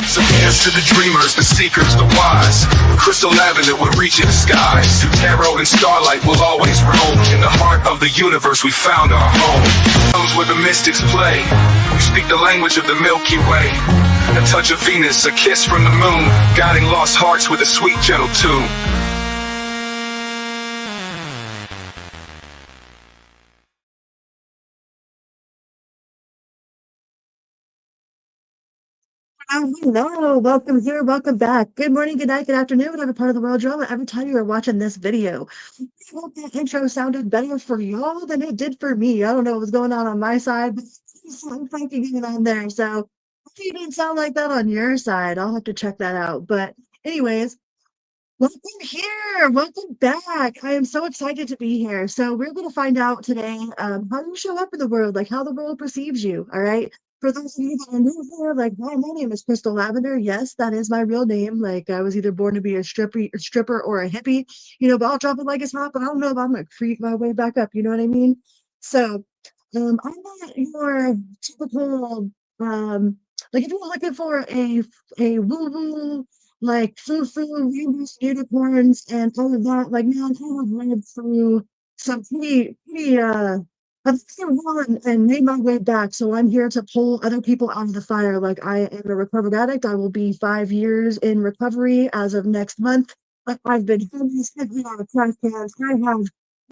So here's to the dreamers, the seekers, the wise. Crystal Avenue will reach in the skies. Through tarot and starlight we'll always roam. In the heart of the universe we found our home. Comes where the mystics play. We speak the language of the Milky Way. A touch of Venus, a kiss from the moon, guiding lost hearts with a sweet gentle tune. Hello, welcome here, welcome back. Good morning, good night, good afternoon, whatever part of the world you're on, every time you are watching this video. I hope that intro sounded better for y'all than it did for me. I don't know what was going on my side, but there's some funky going on there. So hopefully it didn't sound like that on your side. I'll have to check that out. But anyways, welcome here, welcome back. I am so excited to be here. So we're going to find out today how you show up in the world, like how the world perceives you. All right. For those of you that are new here, like, hi, my name is Crystal Lavender. Yes, that is my real name. Like, I was either born to be a stripper or a hippie, but I'll drop it like it's hot. But I don't know if I'm gonna creep my way back up. You know what I mean? So, I'm not your typical, like, if you're looking for a woo woo, like foo foo, rainbows, unicorns, and all of that, like, man, I have read through some pretty I've still gone and made my way back, so I'm here to pull other people out of the fire. Like, I am a recovered addict. I will be 5 years in recovery as of next month. I've been homeless, living out of trash cans. I have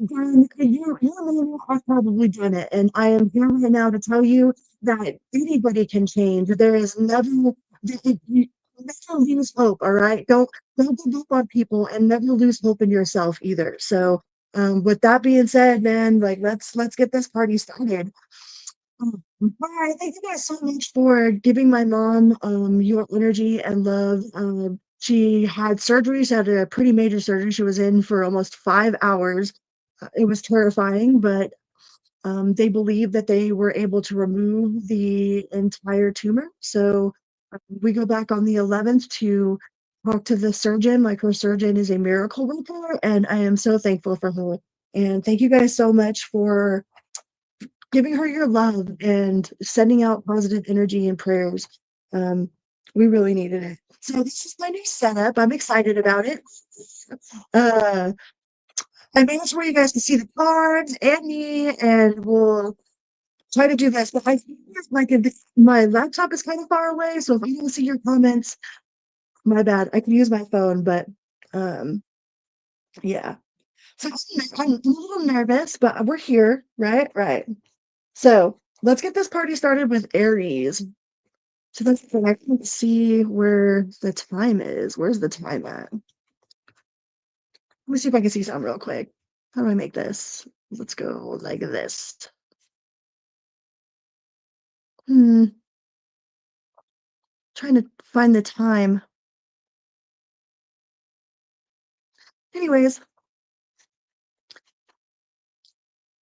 done, you name it, I've probably done it. And I am here right now to tell you that anybody can change. There is never, you never lose hope, all right? Don't give up on people and never lose hope in yourself either. So, with that being said, man, like let's get this party started. Hi, thank you guys so much for giving my mom your energy and love. She had surgery. She had a pretty major surgery. She was in for almost 5 hours. It was terrifying, but they believe that they were able to remove the entire tumor. So we go back on the 11th to talk to the surgeon. Like, her surgeon is a miracle worker, and I am so thankful for her. And thank you guys so much for giving her your love and sending out positive energy and prayers. Um, we really needed it. So this is my new setup. I'm excited about it. Uh, I made it where you guys can see the cards and me, and we'll try to do this. But I feel like my laptop is kind of far away, so if I don't see your comments, my bad. I can use my phone, but um, yeah. So I'm a little nervous, but we're here, right? Right. So let's get this party started with Aries. So that's the I can see where the time is. Where's the time at? Let me see if I can see something real quick. How do I make this? Let's go like this. Hmm. Trying to find the time. Anyways,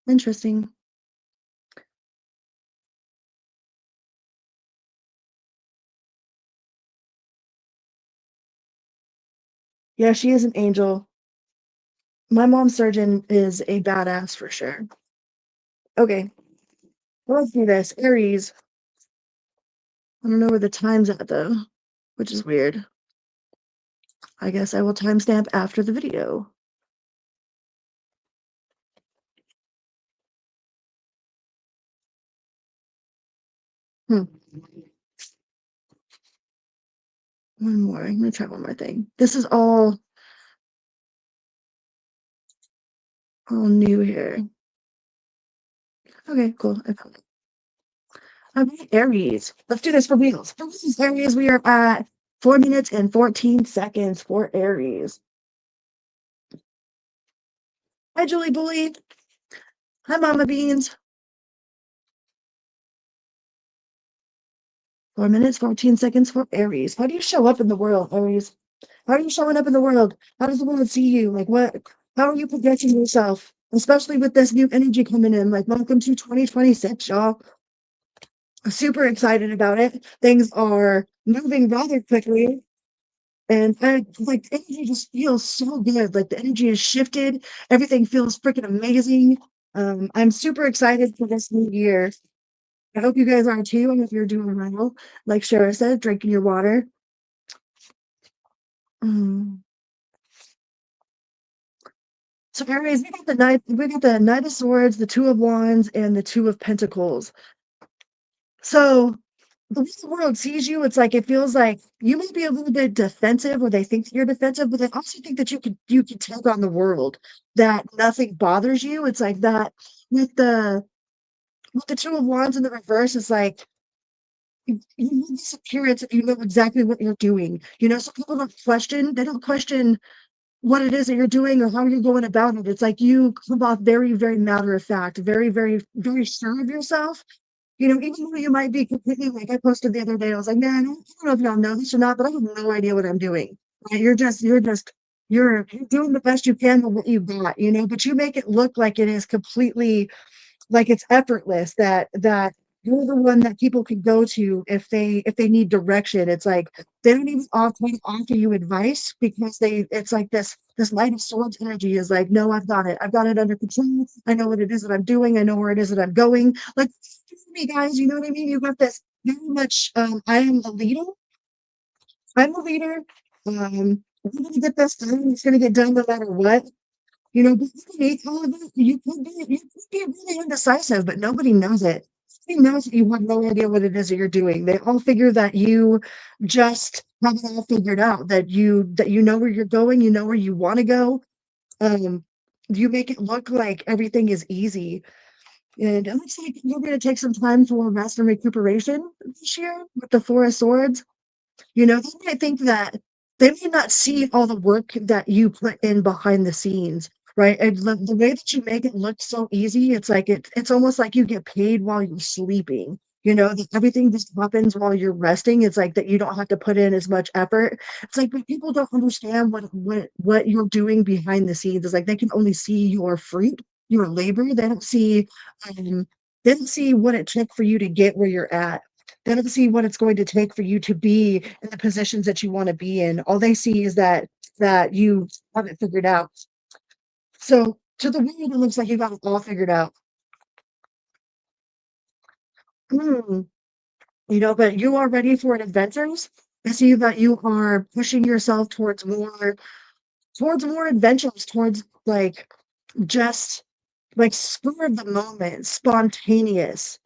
interesting. Yeah, she is an angel. My mom's surgeon is a badass for sure. Okay, let's do this. Aries. I don't know where the time's at though, which is weird. I guess I will timestamp after the video. Hmm. One more. I'm gonna try one more thing. This is all new here. Okay, cool. I found it. All right, Aries. Let's do this for reals. For reals, Aries, we are at 4 minutes and 14 seconds for Aries. Hi, Julie Bully. Hi, Mama Beans. 4 minutes, 14 seconds for Aries. How do you show up in the world, Aries? How are you showing up in the world? How does the world see you? Like, what? How are you projecting yourself? Especially with this new energy coming in. Like, welcome to 2026, y'all. Super excited about it. Things are moving rather quickly. And I like the energy just feels so good. Like the energy is shifted. Everything feels freaking amazing. I'm super excited for this new year. I hope you guys are too. I hope you're doing well. Like Shara said, drinking your water. Mm. So Aries, we got the Knight of Swords, the Two of Wands, and the Two of Pentacles. So the way the world sees you, it's like it feels like you might be a little bit defensive, or they think that you're defensive, but they also think that you could take on the world, that nothing bothers you. It's like that with the Two of Wands in the reverse. It's like you have this appearance that you know exactly what you're doing. Some people they don't question what it is that you're doing or how you're going about it. It's like you come off very, very matter of fact, very, very, very sure of yourself. Even though you might be completely, like I posted the other day, I was like, man, I don't know if y'all know this or not, but I have no idea what I'm doing. Right? You're doing the best you can with what you got, but you make it look like it is completely, like it's effortless, that you're the one that people can go to if they need direction. It's like they don't even offer you advice, because it's like this Knight of Swords energy is like, no, I've got it under control. I know what it is that I'm doing. I know where it is that I'm going. Like for me, guys, you know what I mean? You got this very much. I am the leader. I'm the leader. We're gonna get this done. It's gonna get done no matter what. But underneath all of it, you could be really indecisive, but nobody knows it. Nobody knows that you have no idea what it is that you're doing. They all figure that you just have it all figured out, that you know where you're going, you know where you want to go. Um, you make it look like everything is easy. And it looks like you're going to take some time for rest and recuperation this year with the Four of Swords. They might think that they may not see all the work that you put in behind the scenes, right? And the way that you make it look so easy, it's like it's almost like you get paid while you're sleeping. That everything just happens while you're resting. It's like that you don't have to put in as much effort. It's like, but people don't understand what you're doing behind the scenes. It's like they can only see your fruit, your labor. Um, they don't see what it took for you to get where you're at. They don't see what it's going to take for you to be in the positions that you want to be in. All they see is that you have it figured out. So to the world, it looks like you got it all figured out. Hmm. But you are ready for an adventures. I see that you are pushing yourself towards more adventures, towards like just like spur of the moment, spontaneous.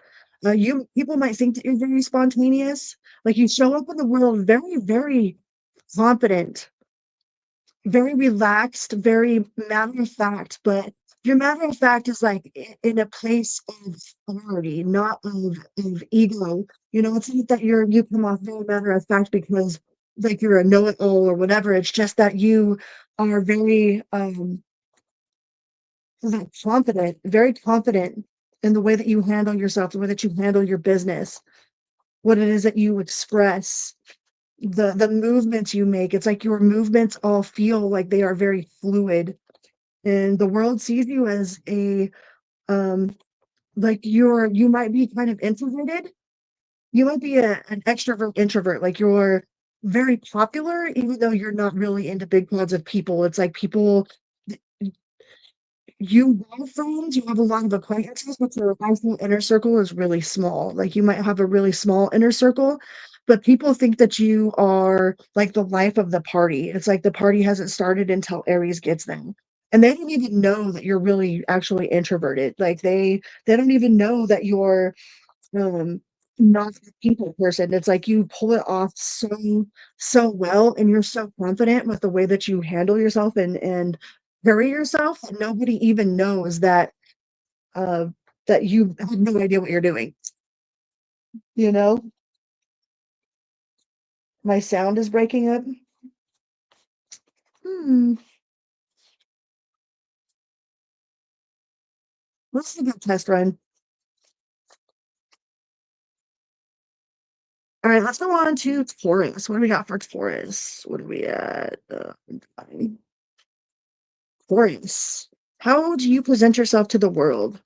You people might think that you're very spontaneous. Like you show up in the world very, very confident, very relaxed, very matter of fact, but your matter of fact is like in a place of authority, not of ego. It's not that you come off very matter of fact because like you're a know-it-all or whatever. It's just that you are very confident in the way that you handle yourself, the way that you handle your business, what it is that you express, the movements you make. It's like your movements all feel like they are very fluid, and the world sees you as a um like you might be kind of introverted. You might be an extrovert introvert, like you're very popular even though you're not really into big crowds of people. It's like people, you have friends, you have a lot of acquaintances, but your actual inner circle is really small. Like you might have a really small inner circle, but people think that you are like the life of the party. It's like the party hasn't started until Aries gets them. And they don't even know that you're really actually introverted. Like they don't even know that you're um not a people person. It's like you pull it off so well, and you're so confident with the way that you handle yourself and carry yourself that nobody even knows uh that you have no idea what you're doing. you know my sound is breaking up. Hmm. What's a good test run? All right, let's go on to Taurus. What do we got for Taurus? What are we at? Taurus, how do you present yourself to the world?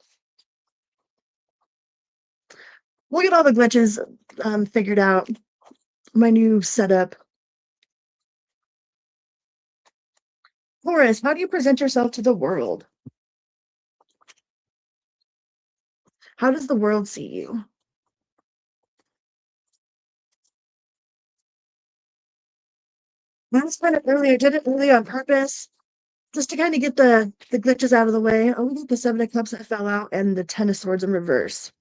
We'll get all the glitches figured out. My new setup. Taurus, how do you present yourself to the world? How does the world see you? That was kind of early. I did it early on purpose, just to kind of get the glitches out of the way. Oh, we got the Seven of Cups that fell out and the Ten of Swords in reverse.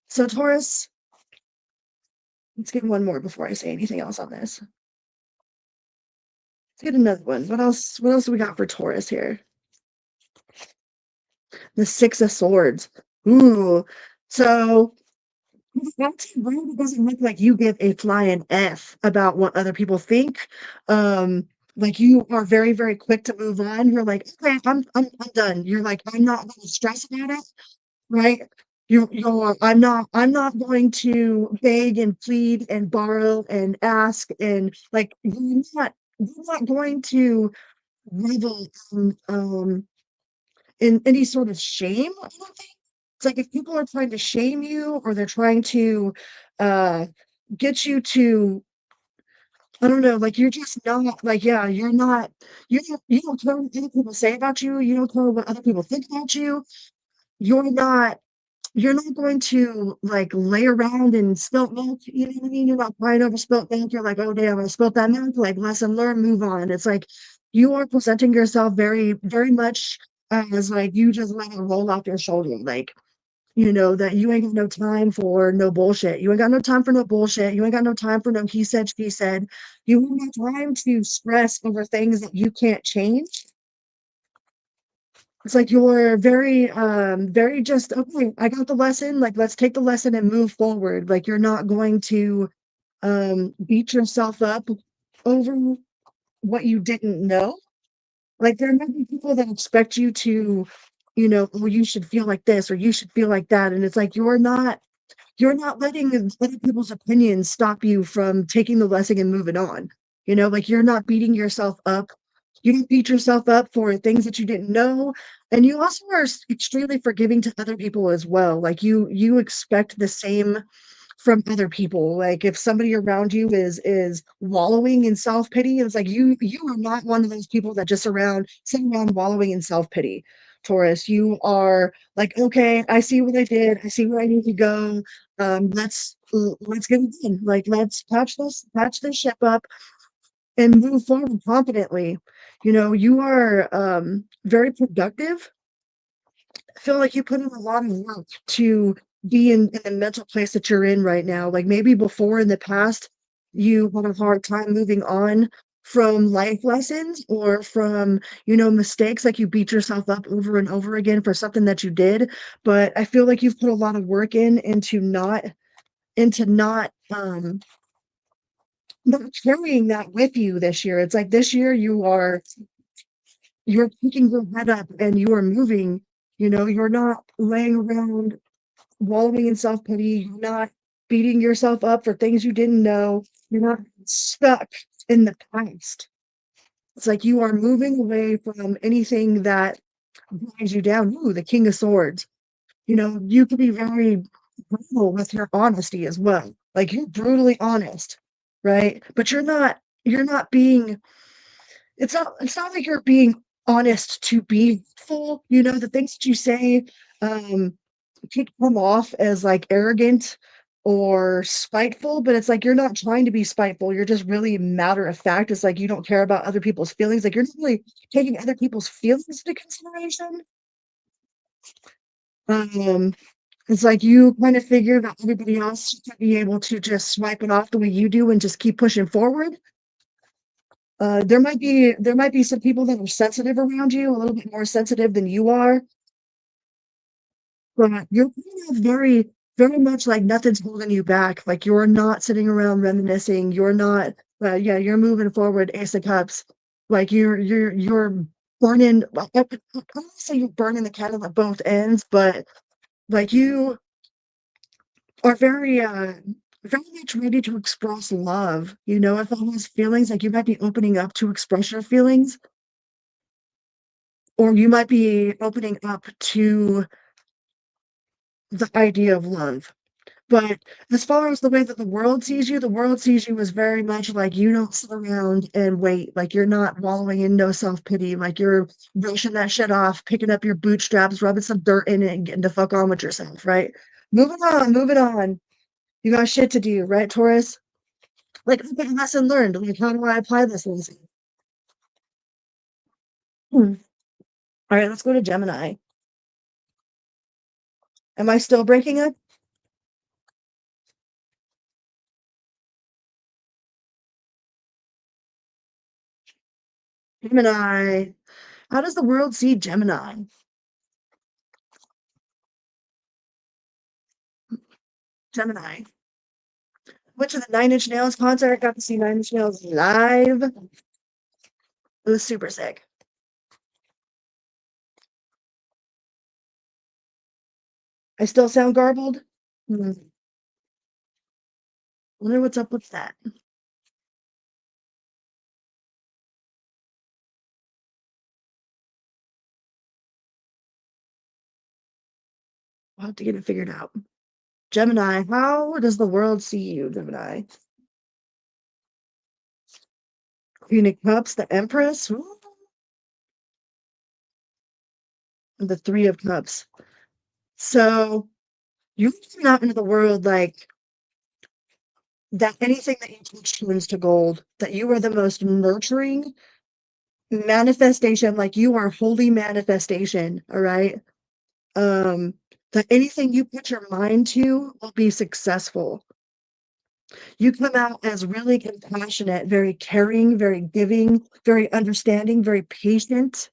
So Taurus, let's get one more before I say anything else on this. Let's get another one. What else? What else do we got for Taurus here? The Six of Swords. Ooh. So that's really doesn't look like you give a flying F about what other people think. Like you are very, very quick to move on. You're like, okay, I'm done. You're like, I'm not going to stress about it, right? I'm not going to beg and plead and borrow and ask and like you're not going to revel in any sort of shame, I don't think. It's like if people are trying to shame you or they're trying to uh get you to, I don't know, like you're just not like, yeah, you don't care what other people say about you, you don't care what other people think about you. You're not you're not going to like lay around and spilt milk, you know what I mean? You're not crying over spilt milk. You're like, oh damn, I spilt that milk. Like lesson learned, move on. It's like you are presenting yourself very, very much as like you just let it roll off your shoulder. Like, that you ain't got no time for no bullshit. You ain't got no time for no bullshit. You ain't got no time for no he said, she said. You ain't got time to stress over things that you can't change. It's like you're very, very just, okay, I got the lesson. Like, let's take the lesson and move forward. Like, you're not going to beat yourself up over what you didn't know. Like, there might be people that expect you to, well, you should feel like this or you should feel like that. And it's like you're not letting other people's opinions stop you from taking the lesson and moving on. Like you're not beating yourself up. You don't beat yourself up for things that you didn't know. And you also are extremely forgiving to other people as well. Like you expect the same from other people. Like if somebody around you is wallowing in self-pity, it's like you are not one of those people that just sit around wallowing in self-pity. Taurus, you are like, okay, I see what I did. I see where I need to go. Let's get it done. Like let's patch this ship up and move forward confidently. You are very productive. I feel like you put in a lot of work to be in the mental place that you're in right now. Like maybe before in the past, you had a hard time moving on from life lessons or from, mistakes, like you beat yourself up over and over again for something that you did. But I feel like you've put a lot of work into not carrying that with you this year. It's like this year you're picking your head up and you are moving. You're not laying around wallowing in self-pity. You're not beating yourself up for things you didn't know. You're not stuck in the past. It's like you are moving away from anything that brings you down. Ooh, the King of Swords. You can be very brutal with your honesty as well. Like you're brutally honest, right? But you're not being it's not like you're being honest to be full. The things that you say um could come off as like arrogant or spiteful, but it's like you're not trying to be spiteful. You're just really matter of fact. It's like you don't care about other people's feelings. Like you're not really taking other people's feelings into consideration. Um, it's like you kind of figure that everybody else should be able to just swipe it off the way you do and just keep pushing forward. There might be some people that are sensitive around you, a little bit more sensitive than you are, but you're kind of very, very much like nothing's holding you back. Like you're not sitting around reminiscing. You're not, yeah, you're moving forward, Ace of Cups. Like you're burning. I don't say you're burning the candle at both ends, but like you are very much ready to express love. If it has feelings, like you might be opening up to express your feelings, or you might be opening up to the idea of love. But as far as the way that the world sees you as very much like you don't sit around and wait. Like you're not wallowing in no self-pity. Like you're brushing that shit off, picking up your bootstraps, rubbing some dirt in it, and getting the fuck on with yourself, right? Moving on, moving on. You got shit to do, right, Taurus? Like, okay, lesson learned. Like, how do I apply this lesson? Hmm. All right, let's go to Gemini. Am I still breaking up? Gemini. How does the world see Gemini? Gemini. Went to the Nine Inch Nails concert. Got to see Nine Inch Nails live. It was super sick. I still sound garbled. Hmm. Wonder what's up with that. I'll have to get it figured out. Gemini, how does the world see you, Gemini? Queen of Cups, the Empress, ooh, and the Three of Cups. So you're coming out into the world like that anything that you touch turns to gold, that you are the most nurturing manifestation, like you are holy manifestation, all right? Um, that anything you put your mind to will be successful. You come out as really compassionate, very caring, very giving, very understanding, very patient.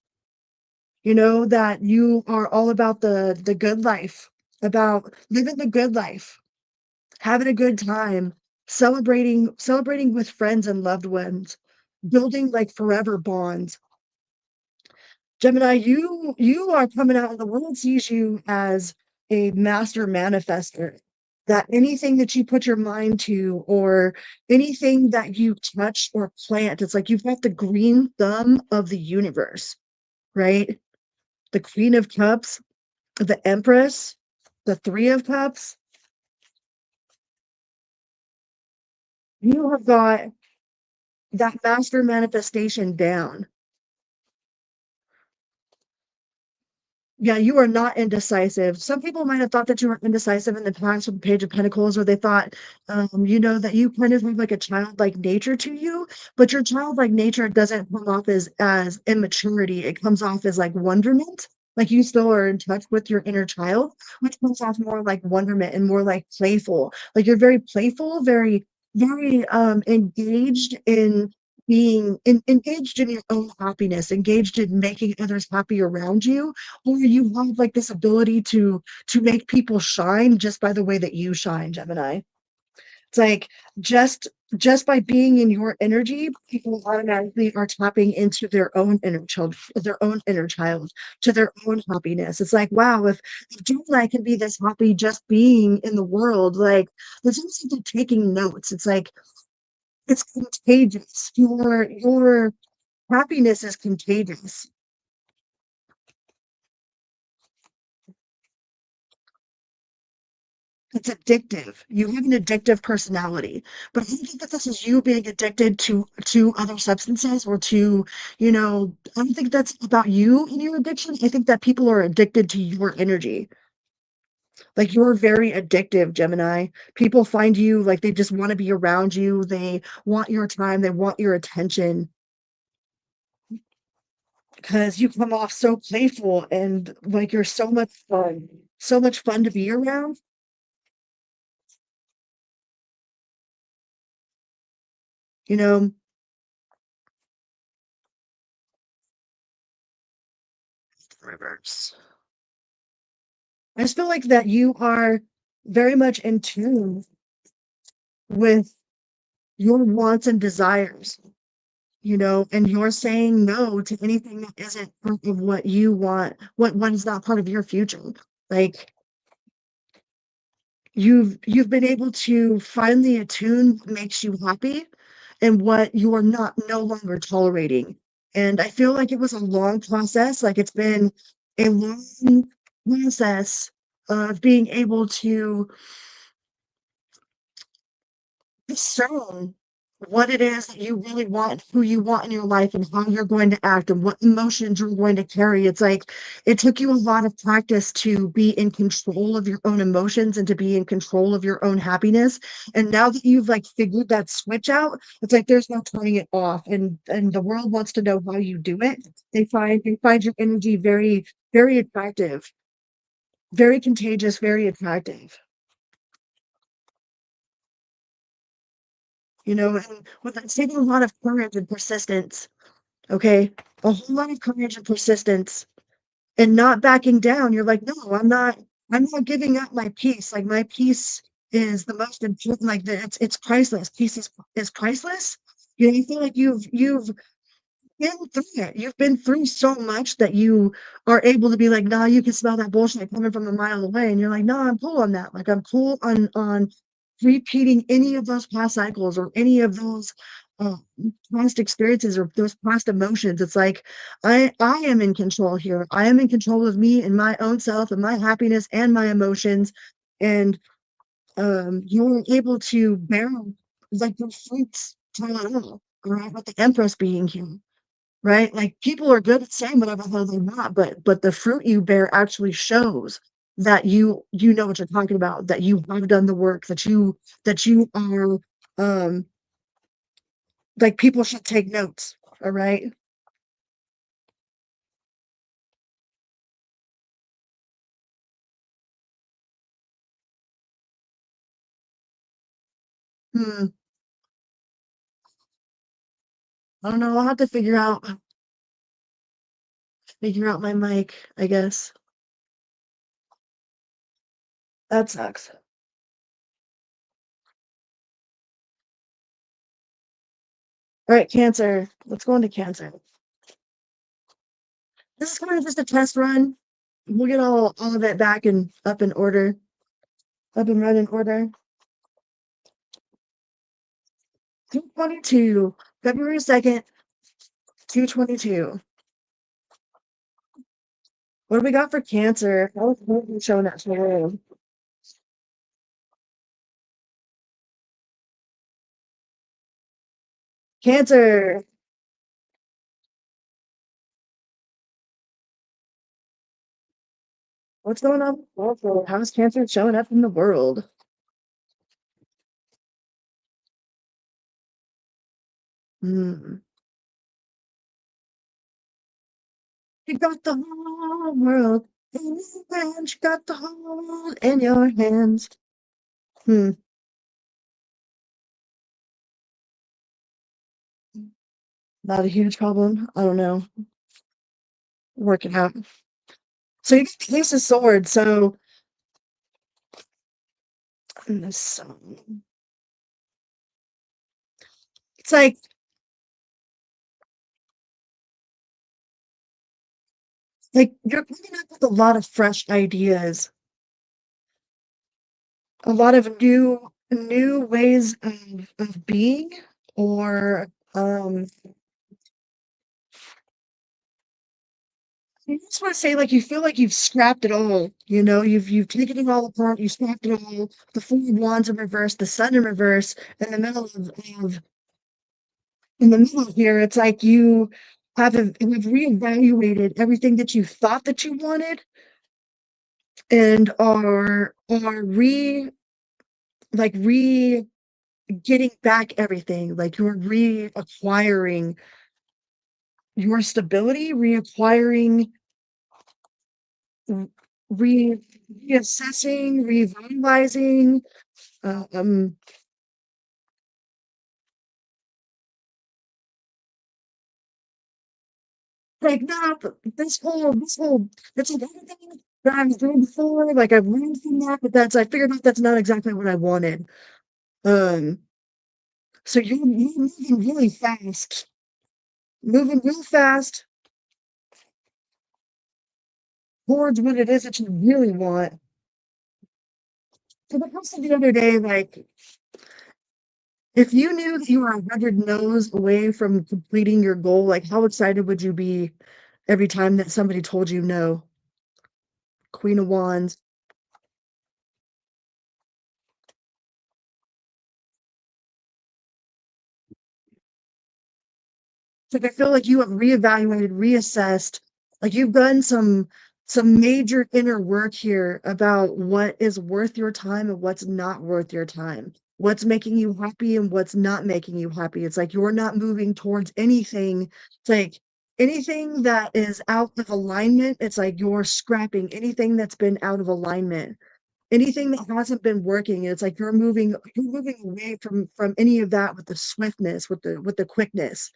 You know that you are all about the good life, about living the good life, having a good time, celebrating with friends and loved ones, building like forever bonds. Gemini, you are coming out and the world sees you as a master manifester. That anything that you put your mind to or anything that you touch or plant, it's like you've got the green thumb of the universe, right? The Queen of Cups, the Empress, the Three of Cups. You have got that master manifestation down. Yeah, you are not indecisive. Some people might have thought that you were indecisive in the past with the Page of Pentacles, or they thought, that you kind of have like a childlike nature to you, but your childlike nature doesn't come off as immaturity. It comes off as like wonderment. Like you still are in touch with your inner child, which comes off more like wonderment and more like playful. Like you're very playful, very engaged in engaged in your own happiness, engaged in making others happy around you, or you have like this ability to make people shine just by the way that you shine, Gemini. It's like just just by being in your energy, people automatically are tapping into their own inner child, to their own happiness. It's like, wow, if Gemini can be this happy just being in the world, like there's also like taking notes. It's like it's contagious. Your happiness is contagious. It's addictive. You have an addictive personality. But I don't think that this is you being addicted to other substances or to, I don't think that's about you and your addiction. I think that people are addicted to your energy. Like you're very addictive, Gemini. People find you like they just want to be around you. They want your time, they want your attention because you come off so playful and like you're so much fun. So much fun to be around, you know, reverse. I just feel like that you are very much in tune with your wants and desires, and you're saying no to anything that isn't part of what you want, what is not part of your future. Like you've been able to finally attune what makes you happy and what you are not no longer tolerating. And I feel like it was a long process, like it's been a long process of being able to discern what it is that you really want, who you want in your life, and how you're going to act, and what emotions you're going to carry. It's like it took you a lot of practice to be in control of your own emotions and to be in control of your own happiness. And now that you've like figured that switch out, it's like there's no turning it off. And the world wants to know how you do it. They find your energy very, very attractive, very contagious, very attractive. And with it's taking a lot of courage and persistence. Okay. A whole lot of courage and persistence and not backing down. You're like, no, I'm not giving up my peace. Like my peace is the most important, like it's priceless. Peace is priceless. You feel like you've been through it. You've been through so much that you are able to be like, nah, you can smell that bullshit coming from a mile away. And you're like, no, I'm cool on that. Like I'm cool on repeating any of those past cycles or any of those uh, past experiences or those past emotions. It's like I am in control here. I am in control of me and my own self and my happiness and my emotions. And you're able to bear like the fruits to it all. All right, with the Empress being here, right? Like people are good at saying whatever the hell they want, but the fruit you bear actually shows that you know what you're talking about, that you have done the work, that you are um like people should take notes. All right. Hmm. I don't know. I'll have to figure out my mic, I guess. That sucks. All right, Cancer. Let's go into Cancer. This is kind of just a test run. We'll get all of it back and up in order, up and running order. 222, February 2nd, 222. What do we got for Cancer? How is Cancer showing up today? Cancer. What's going on with Cancer? How's Cancer showing up in the world? Hmm. You got the whole world in your hands. You got the whole world in your hands. Hmm. Not a huge problem. I don't know. Work it out. So you get the Ace of Swords. So in the sun, it's like you're coming up with a lot of fresh ideas, a lot of new ways of being, or I just want to say like you feel like you've scrapped it all. You've taken it all apart, you scrapped it all. The Four of Wands in reverse, the Sun in reverse, in the middle of in the middle here, it's like you have reevaluated everything that you thought that you wanted and are re getting back everything. Like you're reacquiring your stability, reacquiring, r- re reassessing, revitalizing. Um, like not this whole it's like everything that I was doing before. Like I've learned from that, but I figured out that's not exactly what I wanted. Um, so you're moving real fast towards what it is that you really want. So the person the other day, like if you knew that you were 100 no's away from completing your goal, like how excited would you be every time that somebody told you no? Queen of Wands. like I feel like you have reevaluated, reassessed, like you've done some major inner work here about what is worth your time and what's not worth your time. What's making you happy and what's not making you happy. It's like you're not moving towards anything. It's like anything that is out of alignment, it's like you're scrapping anything that's been out of alignment. Anything that hasn't been working, it's like you're moving away from any of that with the swiftness, with the quickness,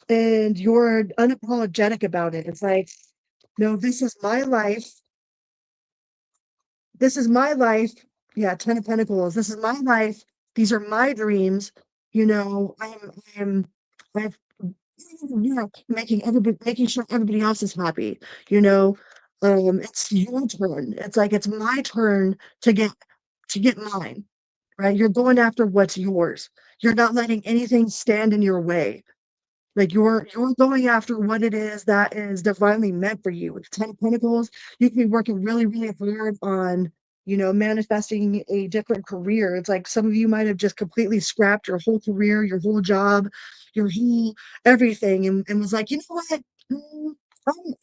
and you're unapologetic about it. It's like, no, this is my life. This is my life. Yeah, 10 of Pentacles. This is my life. These are my dreams. I'm I've work making sure everybody else is happy, you know. It's your turn. It's like it's my turn to get mine, right? You're going after what's yours. You're not letting anything stand in your way. Like you're going after what it is that is divinely meant for you. With 10 of Pentacles, you can be working really, really hard on, manifesting a different career. It's like some of you might have just completely scrapped your whole career, your whole job, your whole everything, and was like, you know what? I'm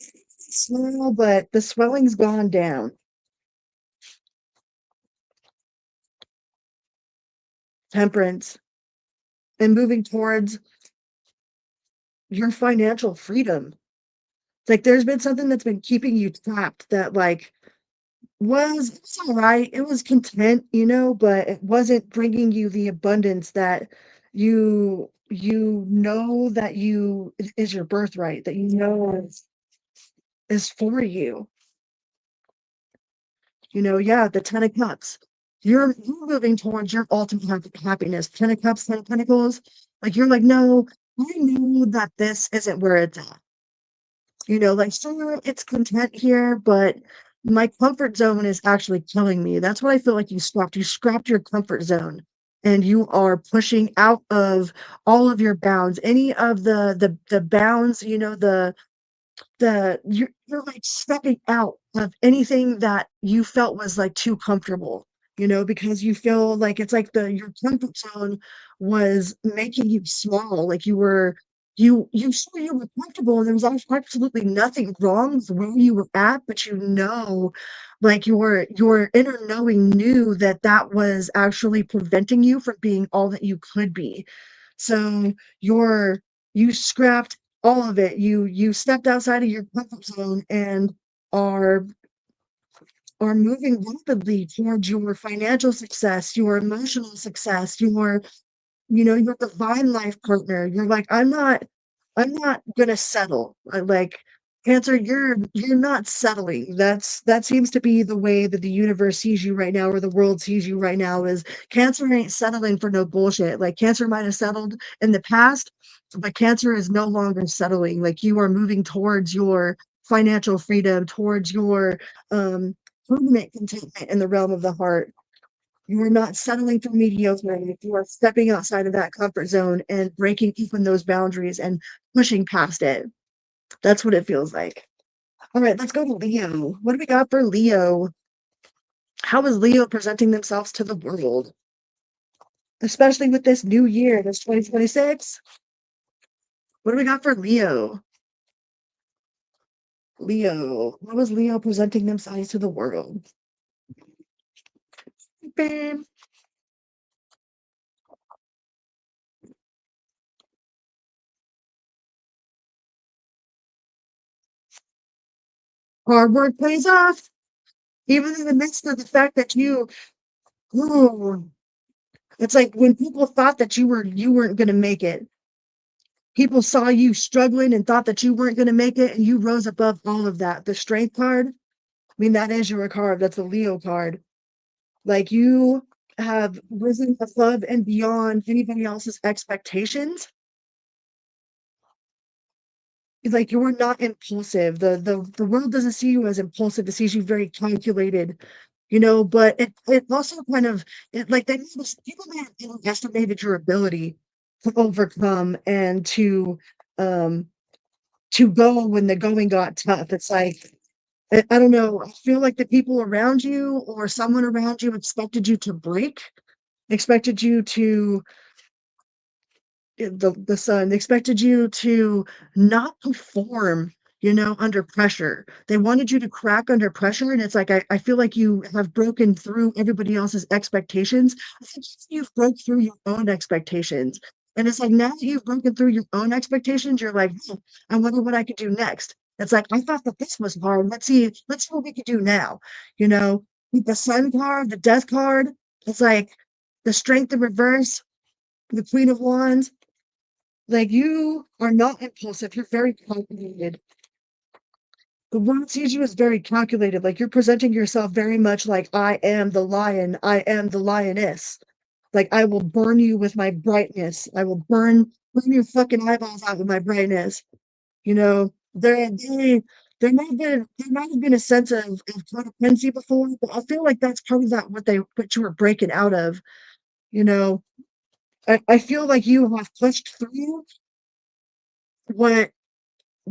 swell, but the swelling's gone down. Temperance and moving towards your financial freedom. It's like there's been something that's been keeping you trapped that like it's all right. It was content, but it wasn't bringing you the abundance that you know that is your birthright, that is for you. Yeah, the 10 of Cups. You're moving towards your ultimate happiness. 10 of Cups, 10 of Pentacles. Like you're like, no, I know that this isn't where it's at. Like, sure, it's content here, but my comfort zone is actually killing me. That's what I feel like you scrapped. You scrapped your comfort zone and you are pushing out of all of your bounds. Any of the bounds, you're like stepping out of anything that you felt was like too comfortable, because you feel like it's like your comfort zone was making you small, like you sure you were comfortable and there was absolutely nothing wrong with where you were at, but like your inner knowing knew that that was actually preventing you from being all that you could be. So you scrapped all of it. You stepped outside of your comfort zone and are are moving rapidly towards your financial success, your emotional success, your divine life partner. You're like, I'm not gonna settle. Like Cancer, you're not settling. That seems to be the way that the universe sees you right now, or the world sees you right now, is Cancer ain't settling for no bullshit. Like Cancer might have settled in the past, but Cancer is no longer settling. Like you are moving towards your financial freedom, towards your um permanent contentment in the realm of the heart. You are not settling for mediocre. You are stepping outside of that comfort zone and breaking even those boundaries and pushing past it. That's what it feels like. All right, let's go to Leo. What do we got for Leo? How is Leo presenting themselves to the world? Especially with this new year, this 2026. What do we got for Leo? Leo. How is Leo presenting themselves to the world? Bam. Hard work pays off. Even in the midst of the fact that ooh, it's like when people thought that you weren't going to make it. People saw you struggling and thought that you weren't going to make it, and you rose above all of that. The Strength card, I mean, that is your card. That's a Leo card. Like you have risen above and beyond anybody else's expectations. It's like you're not impulsive. The world doesn't see you as impulsive. It sees you very calculated, but it also kind of like people may have underestimated your ability to overcome and um to go when the going got tough. It's like I don't know. I feel like the people around you or someone around you expected you to break, expected you the sun. They expected you to not perform, under pressure. They wanted you to crack under pressure, and it's like I feel like you have broken through everybody else's expectations. I think you've broke through your own expectations. And it's like now that you've broken through your own expectations, you're like, I wonder what I could do next. It's like I thought that this was hard. Let's see what we could do now. You know, with the sun card, the death card, it's like the strength in reverse, the Queen of Wands. Like you are not impulsive. You're very calculated. The world sees you as very calculated. Like you're presenting yourself very much like I am the lion. I am the lioness. Like I will burn you with my brightness. I will burn your fucking eyeballs out with my brightness. You know, there might have been a sense of codependency before, but I feel like that's part of that what you were breaking out of. You know, I feel like you have pushed through what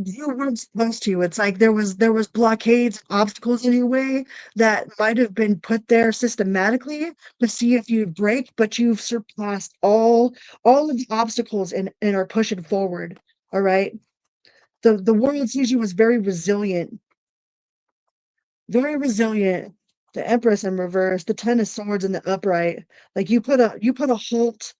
you weren't supposed to. It's like there was blockades, obstacles in your way that might have been put there systematically to see if you'd break, but you've surpassed all of the obstacles and are pushing forward. All right. The world sees you as very resilient, very resilient. The Empress in reverse, the Ten of Swords in the upright. Like you put a halt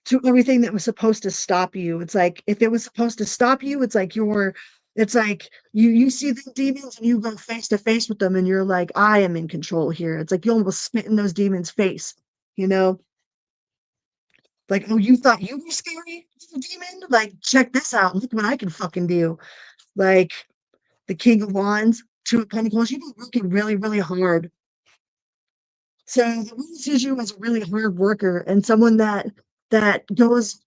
to everything that was supposed to stop you. It's like if it was supposed to stop you, it's like you see the demons and you go face to face with them and you're like, I am in control here. It's like you almost spit in those demons' face, you know? Like, oh, you thought you were scary, little demon? Like, check this out. Look what I can fucking do. Like the King of Wands, Two of Pentacles, you've been working really, really hard. So the world sees you as a really hard worker and someone that goes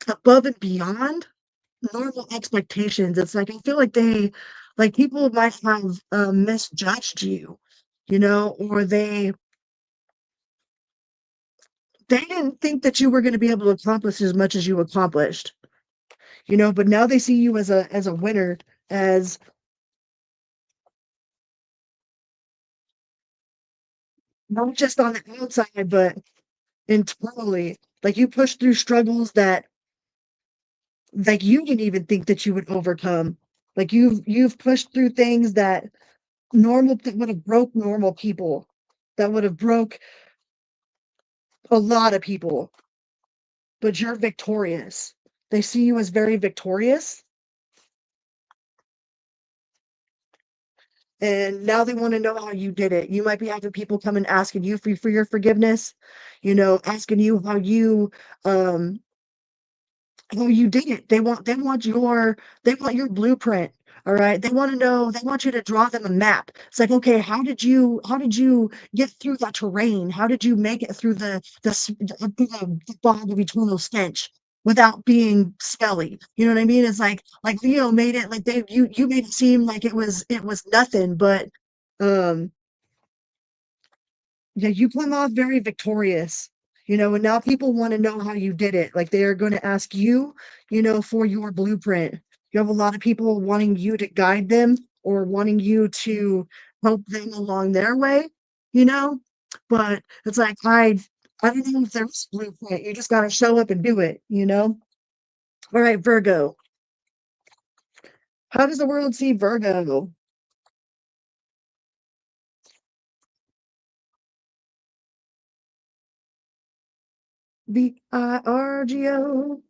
above and beyond normal expectations. It's like I feel like people might have misjudged you, or they didn't think that you were going to be able to accomplish as much as you accomplished, but now they see you as a winner, as not just on the outside, but internally. Like you pushed through struggles that like you didn't even think that you would overcome. Like you've pushed through things that would have broke normal people, that would have broke a lot of people, but you're victorious. They see you as very victorious, and now they want to know how you did it. You might be having people come and asking you for your forgiveness, asking you um how you did it. They want your blueprint. All right. They want you to draw them a map. It's like, okay, how did you get through that terrain? How did you make it through the bog of eternal stench without being smelly? You know what I mean? It's like Leo made it like you made it seem like it was nothing, but um yeah, you come off very victorious, and now people want to know how you did it. Like they are going to ask you, for your blueprint. You have a lot of people wanting you to guide them or wanting you to help them along their way, you know? But it's like I don't know if there's a blueprint. You just gotta show up and do it. All right, Virgo. How does the world see Virgo? Virgo.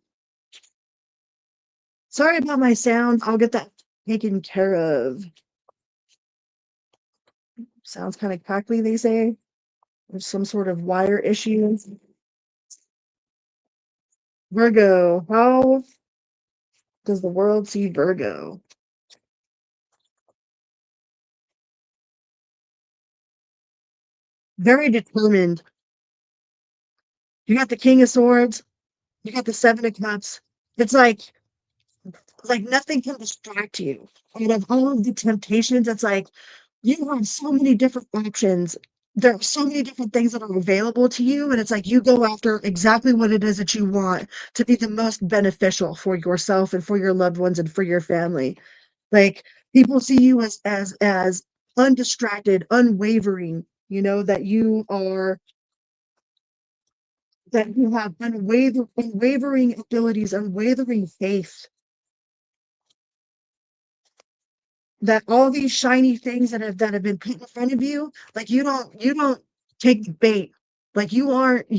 Sorry about my sound. I'll get that taken care of. Sounds kind of crackly, they say. There's some sort of wire issues. Virgo. How does the world see Virgo? Very determined. You got the King of Swords. You got the Seven of Cups. It's like nothing can distract you. Out of all of the temptations, it's like you have so many different options. There are so many different things that are available to you, and it's like you go after exactly what it is that you want to be the most beneficial for yourself and for your loved ones and for your family. Like people see you as undistracted, unwavering, that you are that you have unwavering abilities, unwavering faith, that all these shiny things that have been put in front of you, like you don't take the bait. Like you aren't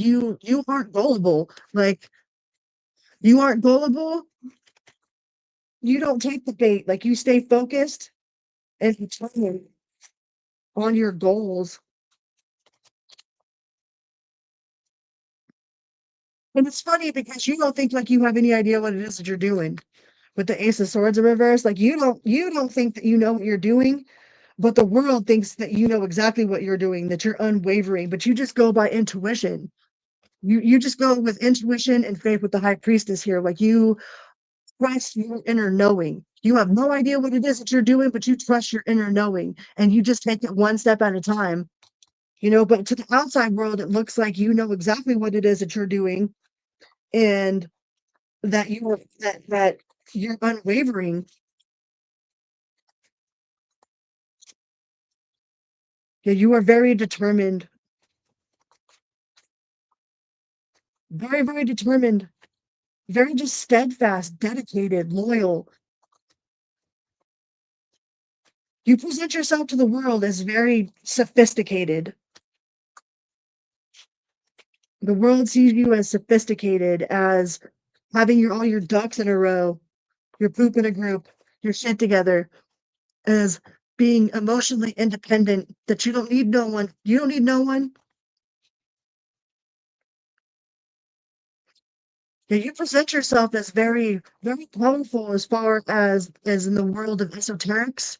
gullible. Like you aren't gullible. You don't take the bait. Like you stay focused and determined on your goals. And it's funny because you don't think like you have any idea what it is that you're doing with the Ace of Swords in reverse. Like you don't think that you know what you're doing, but the world thinks that you know exactly what you're doing, that you're unwavering, but you just go by intuition. You just go with intuition and faith with the high priestess here. Like you trust your inner knowing. You have no idea what it is that you're doing, but you trust your inner knowing and you just take it one step at a time. But to the outside world, it looks like you know exactly what it is that you're doing and that you're unwavering. Yeah, you are very determined, very, very determined, very just steadfast, dedicated, loyal. You present yourself to the world as very sophisticated. The world sees you as sophisticated, as having all your ducks in a row, your poop in a group, your shit together, as being emotionally independent, that you don't need no one. You don't need no one. Yeah, you present yourself as very, very powerful as far as in the world of esoterics.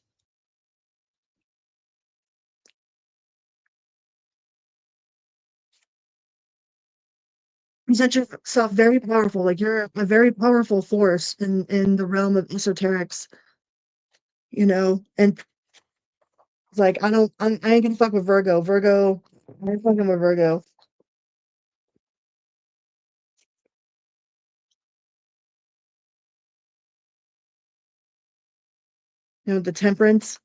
Present yourself very powerful, like you're a very powerful force in the realm of esoterics, and like I ain't gonna fuck with Virgo. I ain't fucking with Virgo. The temperance.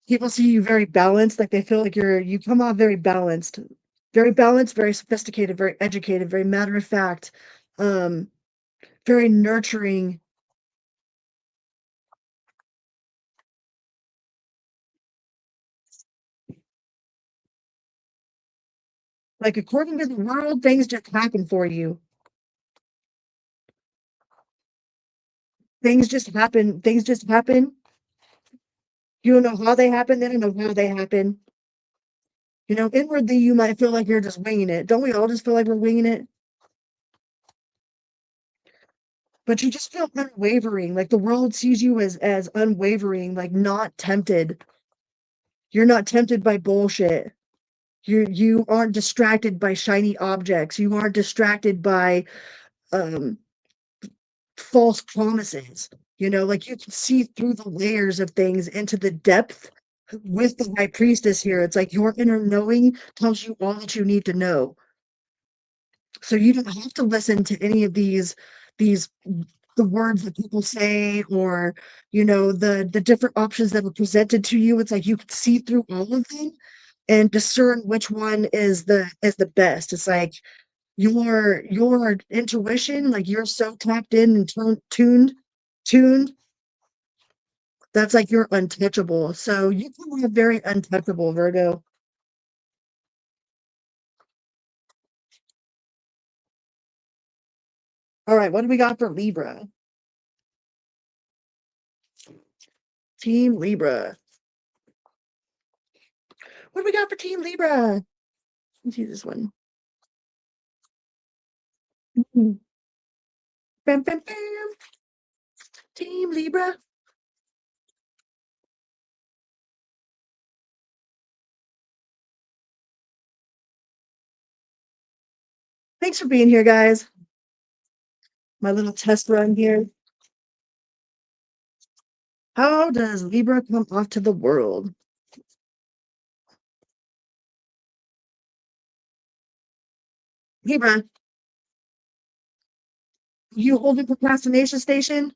People see you very balanced, like they feel like you come off very balanced, very sophisticated, very educated, very matter of fact, um, very nurturing. Like according to the world, things just happen for you. Things just happen. Things just happen. You don't know how they happen. They don't know how they happen. Inwardly, you might feel like you're just winging it. Don't we all just feel like we're winging it? But you just feel unwavering. Like the world sees you as unwavering, like not tempted. You're not tempted by bullshit. You aren't distracted by shiny objects. You aren't distracted by um false promises. Like you can see through the layers of things into the depth with the high priestess here. It's like your inner knowing tells you all that you need to know. So you don't have to listen to any of these the words that people say, or the different options that are presented to you. It's like you can see through all of them and discern which one is the best. It's like your intuition, like you're so tapped in and tuned, that's like you're untouchable. So you can have very untouchable, Virgo. All right, what do we got for Libra? Team Libra. What do we got for Team Libra? Let's see this one. Mhm. Bam, bam, bam. Team Libra. Thanks for being here, guys. My little test run here. How does Libra come off to the world? Libra, you holding procrastination station?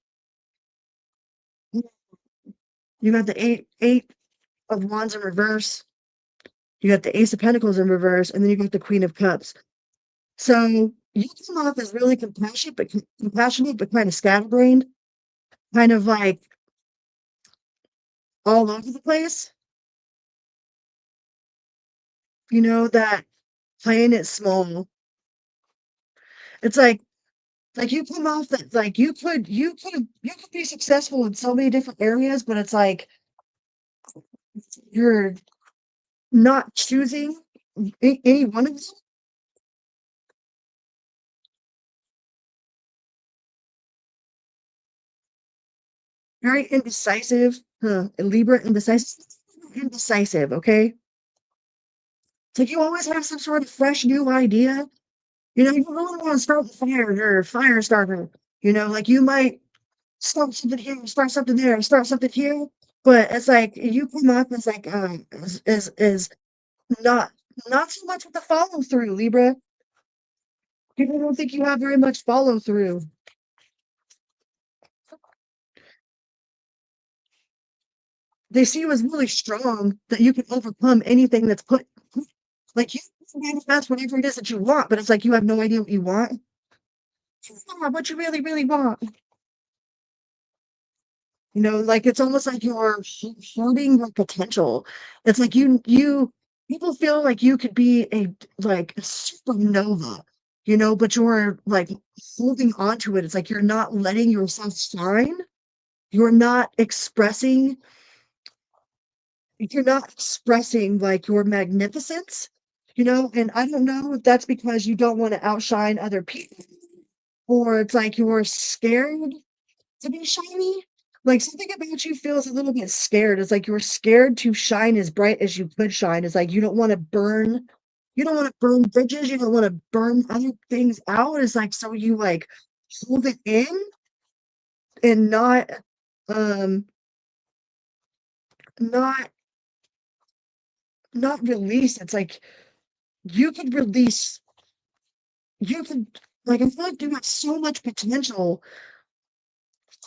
You got the eight of wands in reverse. You got the Ace of Pentacles in reverse, and then you got the Queen of Cups. So you come off as really compassionate, but kind of scatterbrained, kind of like all over the place. You know, that playing it small. It's like you come off that like you could be successful in so many different areas, but it's like you're not choosing any one of them. Very indecisive, huh? Libra indecisive. Okay, it's like you always have some sort of fresh new idea. You know, you really want to start the fire. You're a fire starter. You know, like you might start something here, start something there, start something here. But it's like you come up as like is not not so much with the follow through, Libra. People don't think you have very much follow through. They see you as really strong that you can overcome anything that's like you can manifest whatever it is that you want, but it's like you have no idea what you want. It's not what you really, really want. You know, like it's almost like you're hoarding your potential. It's like people feel like you could be a supernova, you know, but you're like holding on to it. It's like you're not letting yourself shine. You're not expressing, you're not expressing like your magnificence, you know, and I don't know if that's because you don't want to outshine other people or it's like you're scared to be shiny. Like something about you feels a little bit scared. It's like you're scared to shine as bright as you could shine. It's like you don't want to burn bridges, you don't want to burn other things out. It's like so you like hold it in and um not not release. It's like you could release you could like I feel like you have so much potential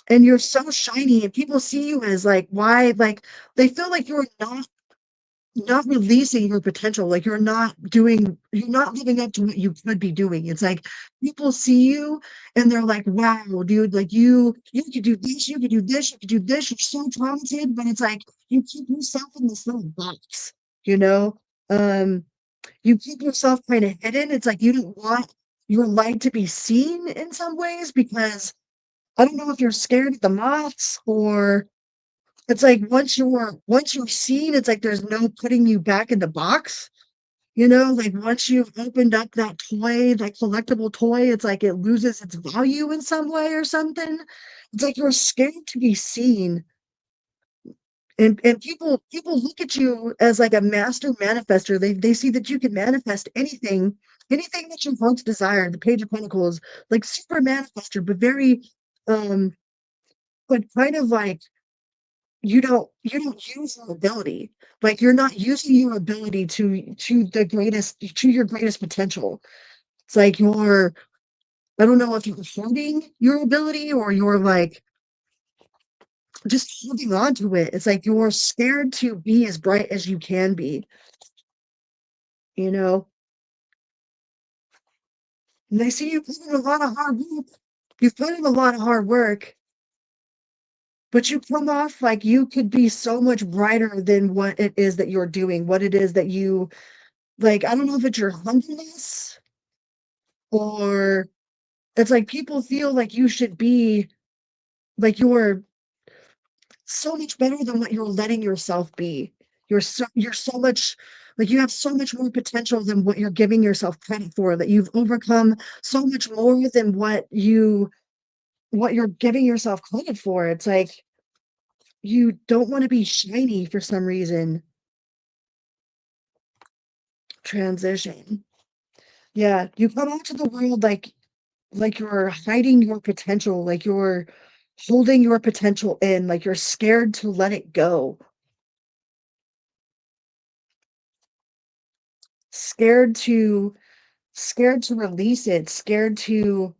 and you're so shiny and people see you as like why like they feel like you're not releasing your potential, like you're not living up to what you could be doing. It's like people see you and they're like, wow, dude, like you could do this, you could do this, you could do this, you're so talented, but it's like you keep yourself in this little box, you know? Um, you keep yourself kind of hidden. It's like you don't want your light to be seen in some ways because I don't know if you're scared of the moths or it's like once you're seen, it's like there's no putting you back in the box, you know? Like, once you've opened up that toy, that collectible toy, it's like it loses its value in some way or something. It's like you're scared to be seen, and people look at you as, like, a master manifester. They see that you can manifest anything that your heart's desire. The Page of Pentacles, like, super manifester, but very, um but kind of like you don't use your ability. Like you're not using your ability to your greatest potential. It's like you're I don't know if you're holding your ability or you're like just holding on to it. It's like you're scared to be as bright as you can be, you know? And they see you put in a lot of hard work. You've put in a lot of hard work, but you come off like you could be so much brighter than what it is that you're doing, what it is that you like. I don't know if it's your humbleness or it's like people feel like you should be like you're so much better than what you're letting yourself be. You're so much like you have so much more potential than what you're giving yourself credit for, that you've overcome so much more than what you're giving yourself credit for. It's like you don't want to be shiny for some reason. Transition. Yeah, you come out to the world like you're hiding your potential, like you're holding your potential in, like you're scared to let it go, scared to scared to release it, scared to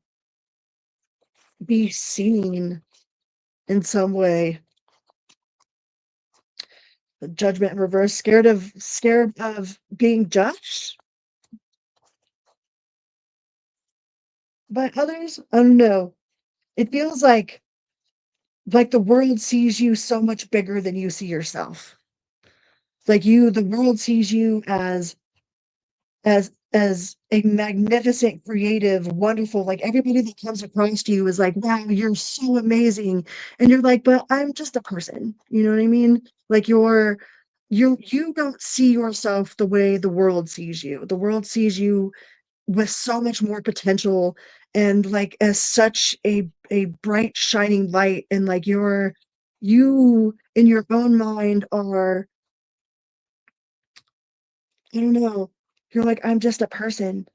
be seen in some way. The Judgment in reverse, scared of being judged by others. I don't know. It feels like the world sees you so much bigger than you see yourself. Like the world sees you as a magnificent, creative, wonderful, like everybody that comes across to you is like, wow, you're so amazing. And you're like, but I'm just a person. You know what I mean? Like you don't see yourself the way the world sees you. The world sees you with so much more potential and like as such a bright shining light, and like you in your own mind are, I don't know, you're like, I'm just a person.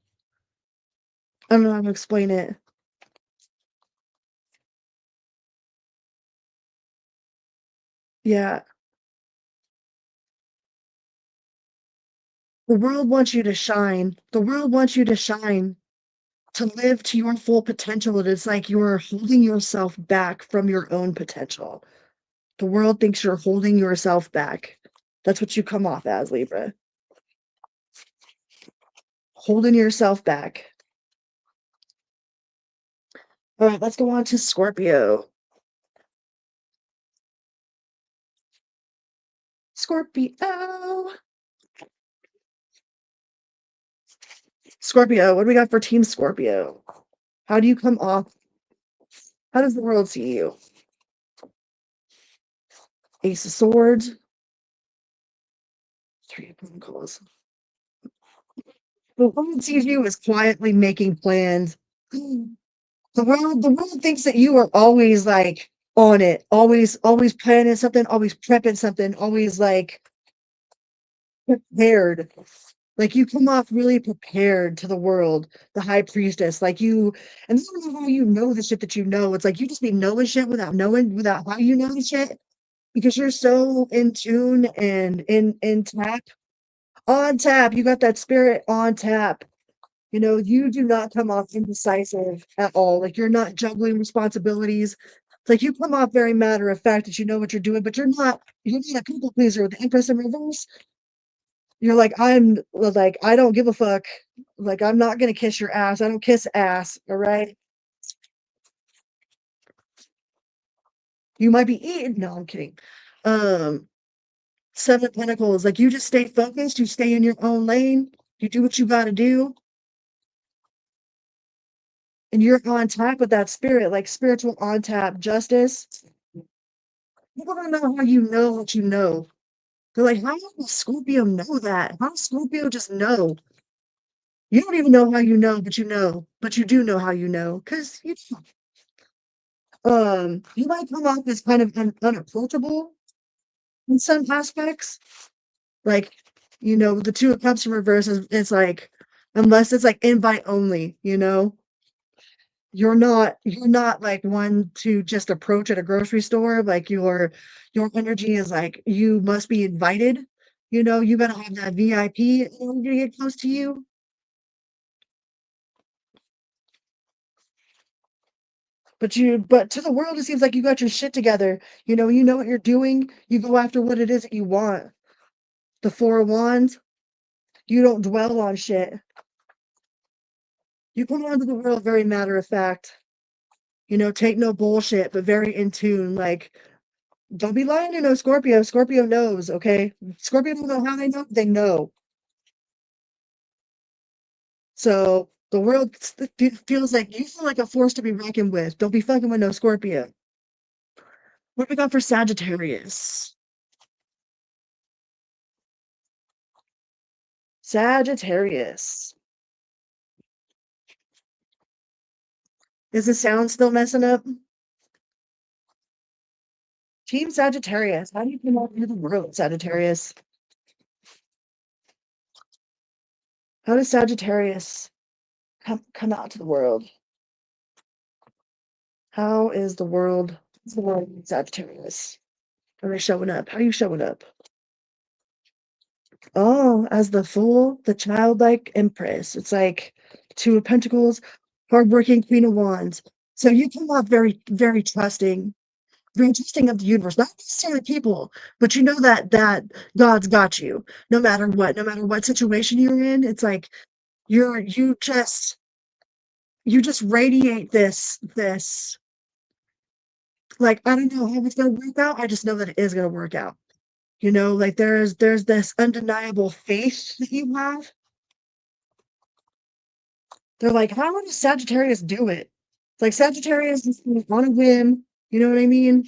I don't know how to explain it. Yeah. The world wants you to shine. The world wants you to shine, to live to your full potential. And it's like you're holding yourself back from your own potential. The world thinks you're holding yourself back. That's what you come off as, Libra. Holding yourself back. All right, let's go on to Scorpio. Scorpio. Scorpio, what do we got for Team Scorpio? How do you come off? How does the world see you? Ace of Swords, Three of Pentacles. The world sees you as quietly making plans. The world thinks that you are always like on it, always planning something, always prepping something, always like prepared. Like you come off really prepared to the world, the high priestess. Like you, and this is how you know the shit that you know. It's like you just be knowing shit without knowing, without how you know the shit, because you're so in tune and in tap, on tap. You got that spirit on tap. You know, you do not come off indecisive at all. Like you're not juggling responsibilities. It's like you come off very matter of fact that you know what you're doing, but you're not a people pleaser with the Empress in reverse. You're like, I'm like, I don't give a fuck. Like, I'm not gonna kiss your ass. I don't kiss ass. All right. You might be eating. No, I'm kidding. Um, Seven of Pentacles, like you just stay focused, you stay in your own lane, you do what you gotta do, and you're on tap with that spirit, like spiritual on tap justice. People don't know how you know what you know. They're like, how does Scorpio know that? How does Scorpio just know? You don't even know how you know, but you know, but you do know how you know, because you might come off as kind of unapproachable in some aspects. Like, the Two of Cups in reverse is like, unless it's like invite only, you're not like one to just approach at a grocery store. Like your energy is like you must be invited. You gotta have that VIP in order to get close to you. But to the world, it seems like you got your shit together. You know what you're doing. You go after what it is that you want. The Four of Wands, you don't dwell on shit. You come onto the world very matter of fact. Take no bullshit, but very in tune. Like, don't be lying to no Scorpio. Scorpio knows, okay? Scorpio don't know how they know. They know. So the world feels like you feel like a force to be reckoned with. Don't be fucking with no Scorpio. What we got for Sagittarius? Sagittarius. Is the sound still messing up? Team Sagittarius. How do you come out into the world, Sagittarius? How does Sagittarius come out to the world? How is the world in Sagittarius? How are they showing up? How are you showing up? Oh, as the fool, the childlike empress. It's like Two of Pentacles, hardworking Queen of Wands. So you come off very, very trusting. very trusting of the universe, not necessarily people, but you know that God's got you no matter what situation you're in. It's like you just radiate this like I don't know how it's gonna work out. I just know that it is gonna work out. You know, like there's this undeniable faith that you have. They're like, how does Sagittarius do it? It's like Sagittarius is on a whim. You know what I mean?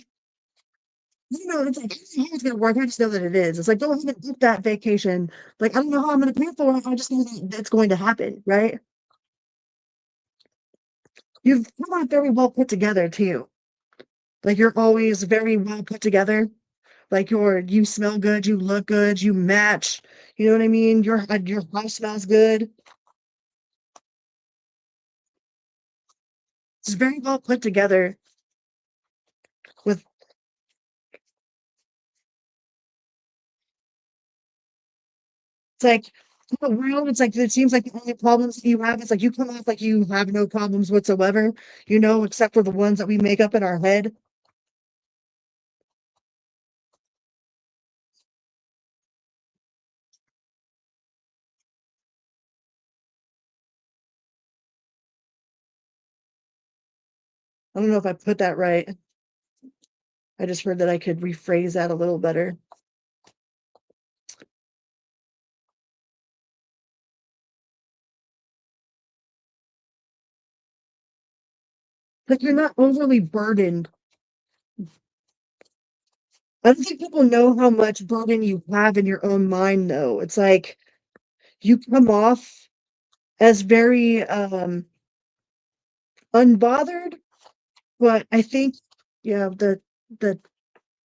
You know, it's like I don't know how it's gonna work. I just know that it is. It's like go ahead and book that vacation. Like I don't know how I'm gonna pay for it. I just know that it's going to happen, right? You've come out very well put together too. Like you're always very well put together. Like you smell good, you look good, you match. You know what I mean? Your house smells good. It's very well put together with it's like in the world, it's like it seems like the only problems that you have, it's like you come off like you have no problems whatsoever, you know, except for the ones that we make up in our head. I don't know if I put that right. I just heard that I could rephrase that a little better. Like you're not overly burdened. I don't think people know how much burden you have in your own mind though. It's like you come off as very unbothered, but I think yeah, the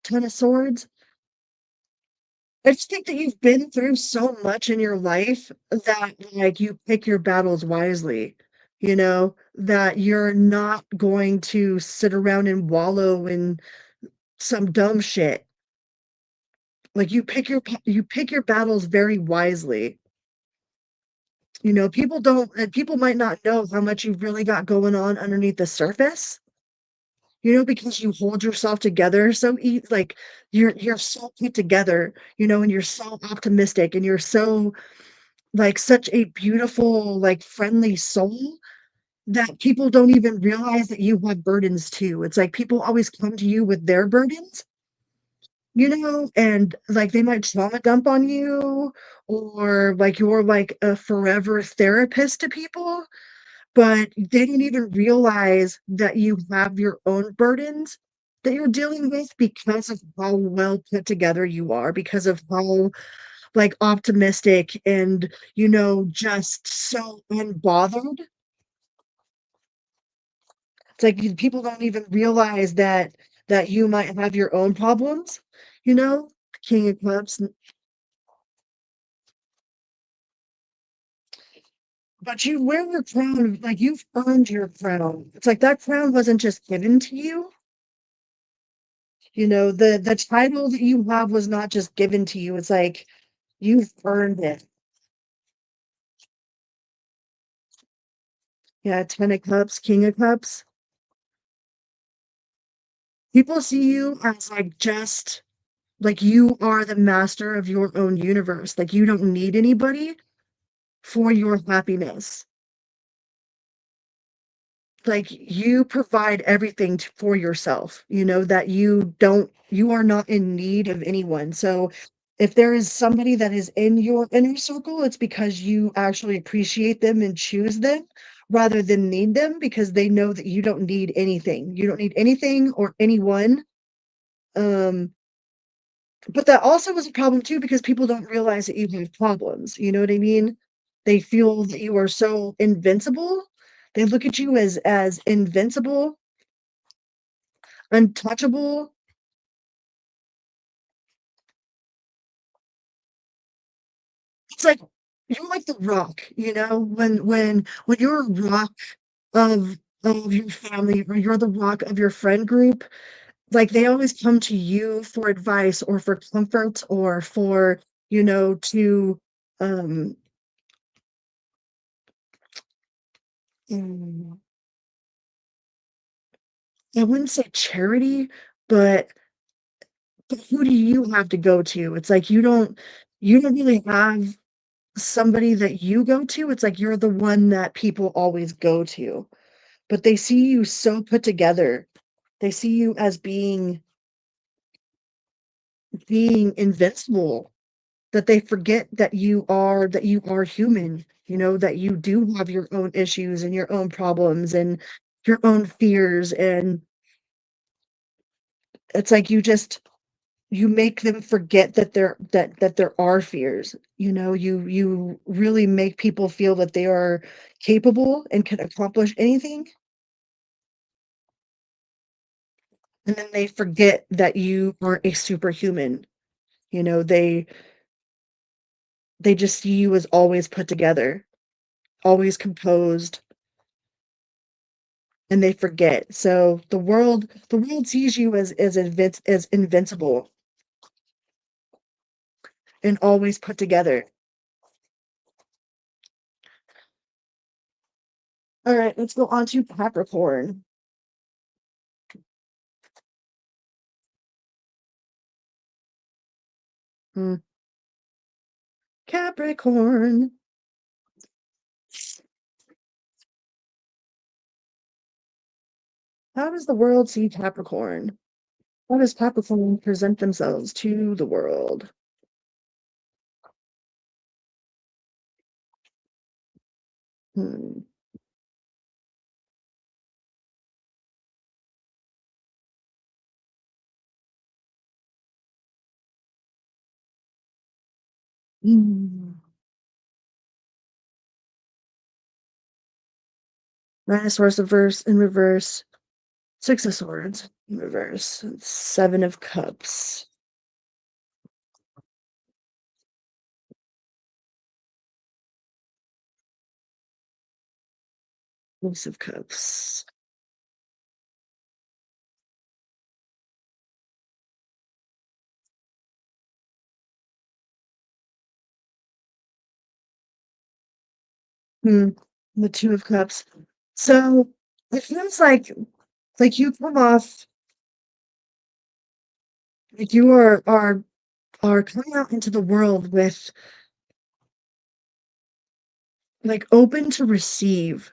Ten of Swords. I just think that you've been through so much in your life that like you pick your battles wisely, you know, that you're not going to sit around and wallow in some dumb shit. Like you pick your battles very wisely. You know, people don't and people might not know how much you've really got going on underneath the surface, you know, because you hold yourself together so like you're so put together, you know, and you're so optimistic and you're so like such a beautiful, like friendly soul that people don't even realize that you have burdens too. It's like people always come to you with their burdens, you know, and like they might trauma dump on you or like you're like a forever therapist to people, but they don't even realize that you have your own burdens that you're dealing with because of how well put together you are, because of how like optimistic and you know just so unbothered. It's like people don't even realize that you might have your own problems, you know. King of Cups, but you wear your crown like you've earned your crown. It's like that crown wasn't just given to you. You know, the title that you have was not just given to you. It's like you've earned it. Yeah, Ten of Cups, King of Cups. People see you as like just like you are the master of your own universe. Like you don't need anybody for your happiness. Like you provide everything for yourself, you know, that you are not in need of anyone. So if there is somebody that is in your inner circle, it's because you actually appreciate them and choose them rather than need them because they know that you don't need anything. You don't need anything or anyone. Um, but that also is a problem too because people don't realize that you have problems. You know what I mean? They feel that you are so invincible. They look at you as invincible, untouchable. It's like you're like the rock, you know, when you're a rock of your family or you're the rock of your friend group, like they always come to you for advice or for comfort or for, you know, to um mm, I wouldn't say charity, but who do you have to go to? It's like you don't really have somebody that you go to. It's like you're the one that people always go to. But they see you so put together. They see you as being invincible, that they forget that you are human, that you do have your own issues and your own problems and your own fears, and it's like you make them forget that there are fears. You really make people feel that they are capable and can accomplish anything, and then they forget that you are a superhuman. They just see you as always put together, always composed, and they forget. So the world sees you as invincible and always put together. All right, let's go on to Capricorn. Hmm. Capricorn. How does the world see Capricorn? How does Capricorn present themselves to the world? Hmm. Hmm. Nine of Swords reverse in reverse. Six of Swords in reverse. Seven of Cups. Ace of Cups. Hmm. The Two of Cups. So it feels like you come off like you are coming out into the world with like open to receive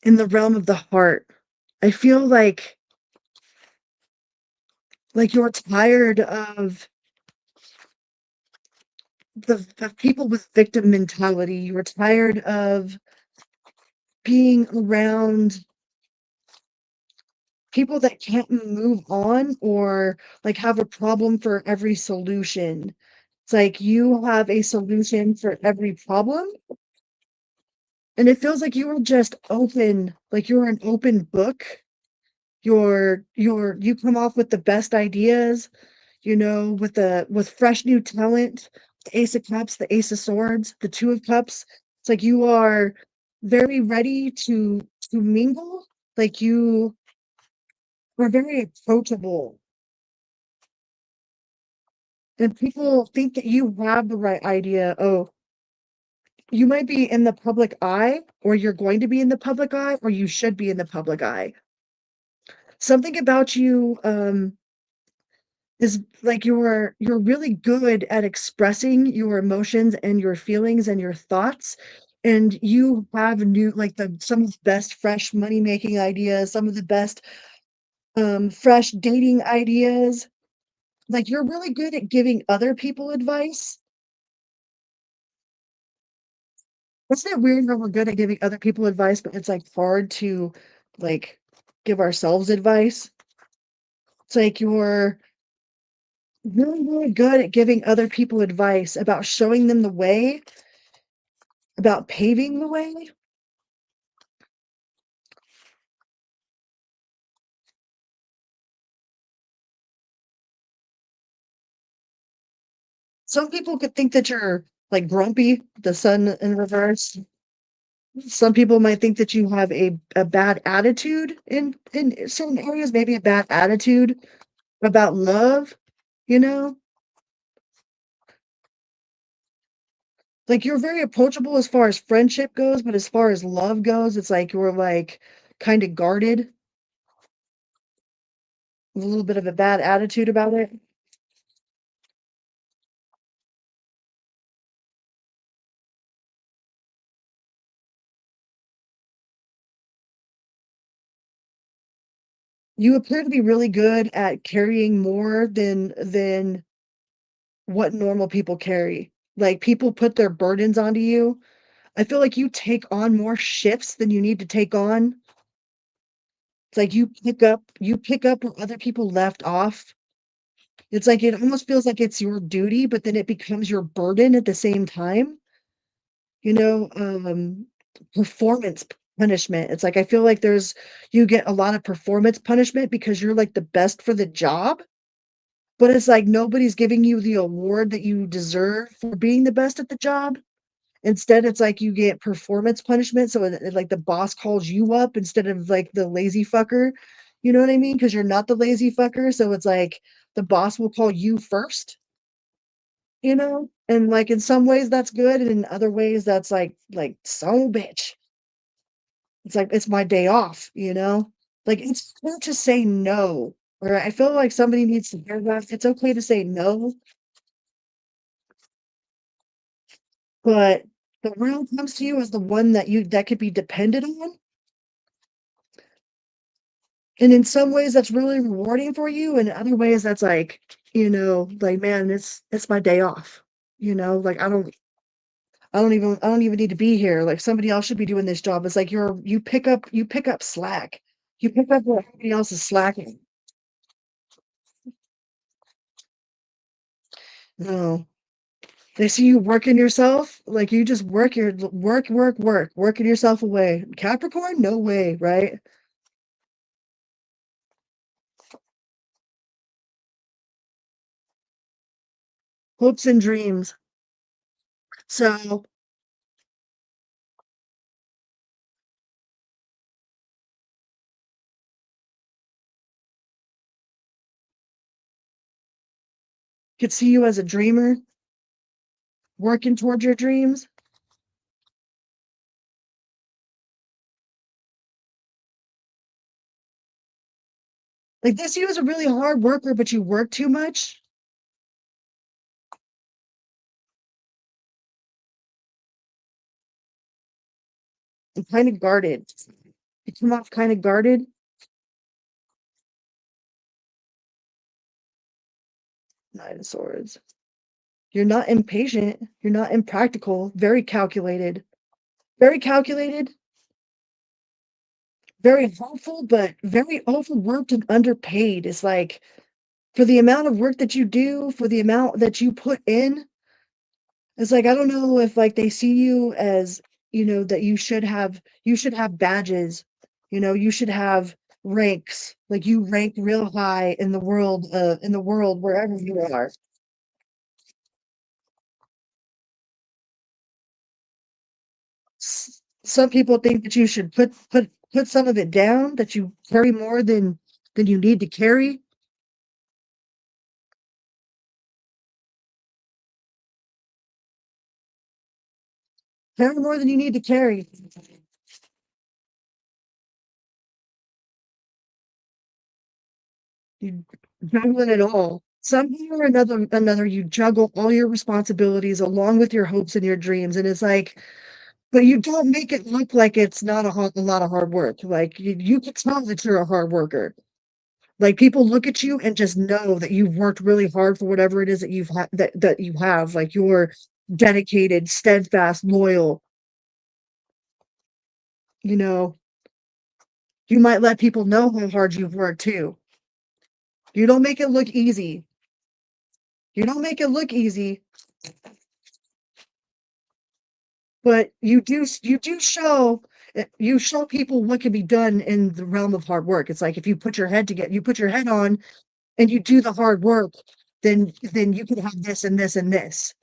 in the realm of the heart. I feel like you're tired of the people with victim mentality. You're tired of being around people that can't move on or like have a problem for every solution. It's like you have a solution for every problem. And it feels like you are just open, like you're an open book. You come off with the best ideas, with fresh new talent. The Ace of Cups, the Ace of Swords, the Two of Cups. It's like you are very ready to mingle. Like you are very approachable. And people think that you have the right idea. Oh, you might be in the public eye, or you're going to be in the public eye, or you should be in the public eye. Something about you is like you're really good at expressing your emotions and your feelings and your thoughts, and you have new like the some of the best fresh money making ideas, some of the best fresh dating ideas. Like you're really good at giving other people advice. Isn't it weird how we're good at giving other people advice, but it's like hard to like give ourselves advice? It's like you're really, really good at giving other people advice about showing them the way, about paving the way. Some people could think that you're like grumpy, the sun in reverse. Some people might think that you have a bad attitude in certain areas, maybe a bad attitude about love, you know? Like you're very approachable as far as friendship goes, but as far as love goes, it's like you're like kind of guarded. little bit of a bad attitude about it. You appear to be really good at carrying more than what normal people carry. Like, people put their burdens onto you. I feel like you take on more shifts than you need to take on. It's like you pick up where other people left off. It's like it almost feels like it's your duty, but then it becomes your burden at the same time, you know, performance punishment. It's like I feel like you get a lot of performance punishment because you're like the best for the job, but it's like nobody's giving you the award that you deserve for being the best at the job. Instead, it's like you get performance punishment, so like the boss calls you up instead of like the lazy fucker. You know what I mean? Because you're not the lazy fucker, so it's like the boss will call you first, you know? And like in some ways that's good, and in other ways that's like so bitch. It's like it's my day off, you know? Like it's hard to say no. Or I feel like somebody needs to hear that. It's okay to say no, but the world comes to you as the one that could be depended on. And in some ways that's really rewarding for you, and in other ways that's like, like, man, it's my day off. Like I don't even need to be here. Like somebody else should be doing this job. It's like you pick up slack. You pick up where everybody else is slacking. No. They see you working yourself, like you just working yourself away. Capricorn, no way, right? Hopes and dreams. So could see you as a dreamer, working towards your dreams. Like this, you as a really hard worker, but you work too much and kind of guarded. You come off kind of guarded. Nine of Swords. You're not impatient. You're not impractical. Very calculated, very hopeful, but very overworked and underpaid. It's like for the amount of work that you do, for the amount that you put in, it's like I don't know if like they see you as, that you should have badges, you should have ranks, like you rank real high in the world wherever you are. Some people think that you should put some of it down, that you carry more than you need to carry. Carry more than you need to carry. You juggle it all. Somehow or another, you juggle all your responsibilities along with your hopes and your dreams. And it's like, but you don't make it look like it's not a lot of hard work. Like you can tell that you're a hard worker. Like people look at you and just know that you've worked really hard for whatever it is that you have. Like you're dedicated, steadfast, loyal. You know, you might let people know how hard you've worked too. You don't make it look easy. You don't make it look easy, but you show people what can be done in the realm of hard work. It's like if you put your head on and you do the hard work, then you can have this and this and this.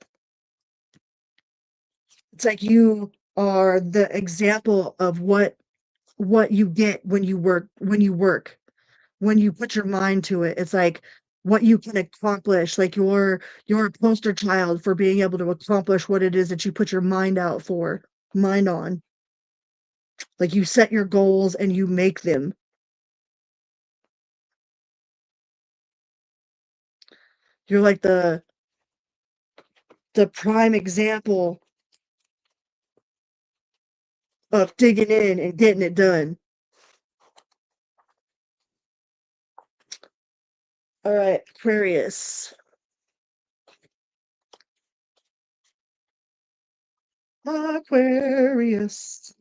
It's like you are the example of what you get when you put your mind to it. It's like what you can accomplish. Like you're a poster child for being able to accomplish what it is that you put your mind on. Like you set your goals and you make them. You're like the prime example of digging in and getting it done. All right, Aquarius. Aquarius.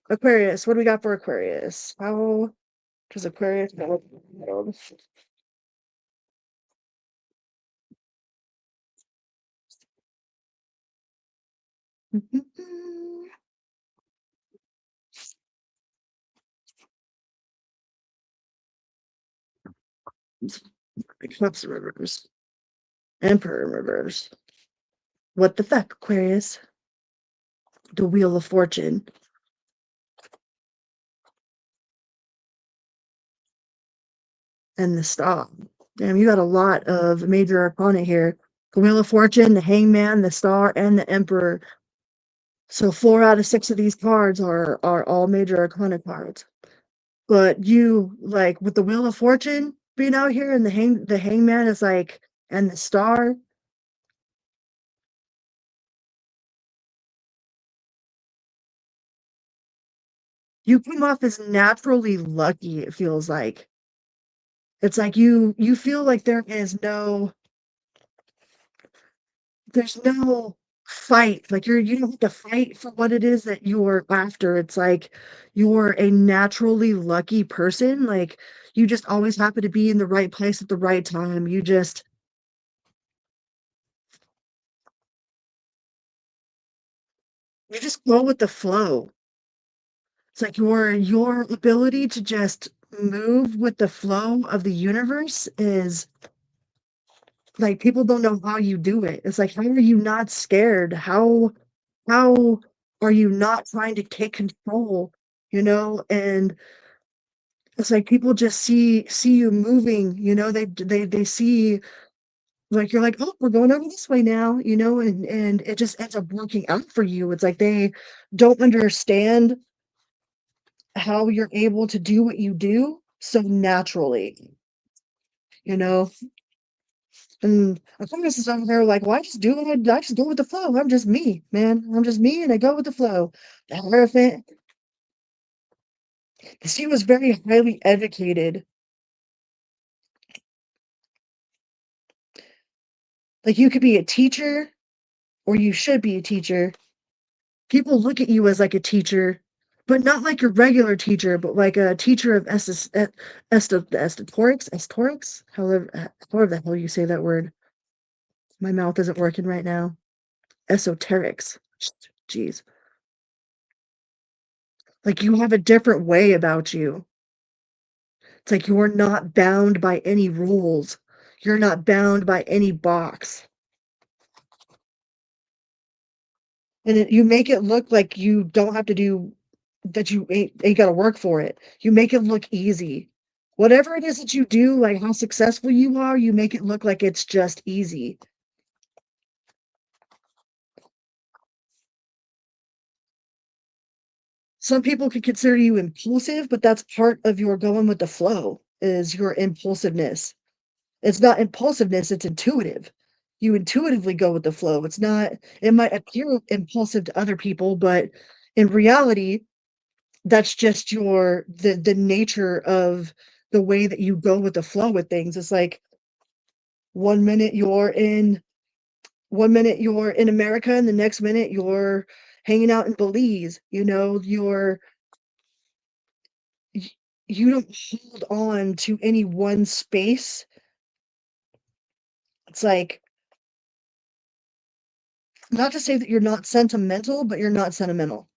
Aquarius, what do we got for Aquarius? How does Aquarius know the world? Eclipse in reverse. Emperor in reverse. What the fuck, Aquarius? The Wheel of Fortune. And the Star. Damn, you got a lot of major arcana here. The Wheel of Fortune, the Hangman, the Star, and the Emperor. So 4 out of 6 of these cards are all major arcana cards. But you like with the Wheel of Fortune being out here and the Hangman is like and the Star. You come off as naturally lucky, it feels like. It's like you feel like there's no fight. Like you don't have to fight for what it is that you're after. It's like you're a naturally lucky person. Like you just always happen to be in the right place at the right time. You just go with the flow. It's like your ability to just move with the flow of the universe is like people don't know how you do it. It's like how are you not scared? How are you not trying to take control, And it's like people just see you moving, they see like you're like, "Oh, we're going over this way now," and it just ends up working out for you. It's like they don't understand how you're able to do what you do so naturally, you know? And Aquarius is over there like, well, I just go with the flow. I'm just me, man. I'm just me and I go with the flow. The Hierophant, she was very highly educated. Like you could be a teacher or you should be a teacher. People look at you as like a teacher, but not like your regular teacher, but like a teacher of esoterics, however the hell you say that word. My mouth isn't working right now. Esoterics. Jeez. Like you have a different way about you. It's like you're not bound by any rules. You're not bound by any box. And you make it look like you don't have to do that you ain't got to work for it. You make it look easy. Whatever it is that you do, like how successful you are, you make it look like it's just easy. Some people could consider you impulsive, but that's part of your going with the flow is your impulsiveness. It's not impulsiveness, it's intuitive. You intuitively go with the flow. It might appear impulsive to other people, but in reality, that's just the nature of the way that you go with the flow with things. It's like one minute you're in one minute you're in America and the next minute you're hanging out in Belize. Y- you don't hold on to any one space. It's like not to say that you're not sentimental, but you're not sentimental.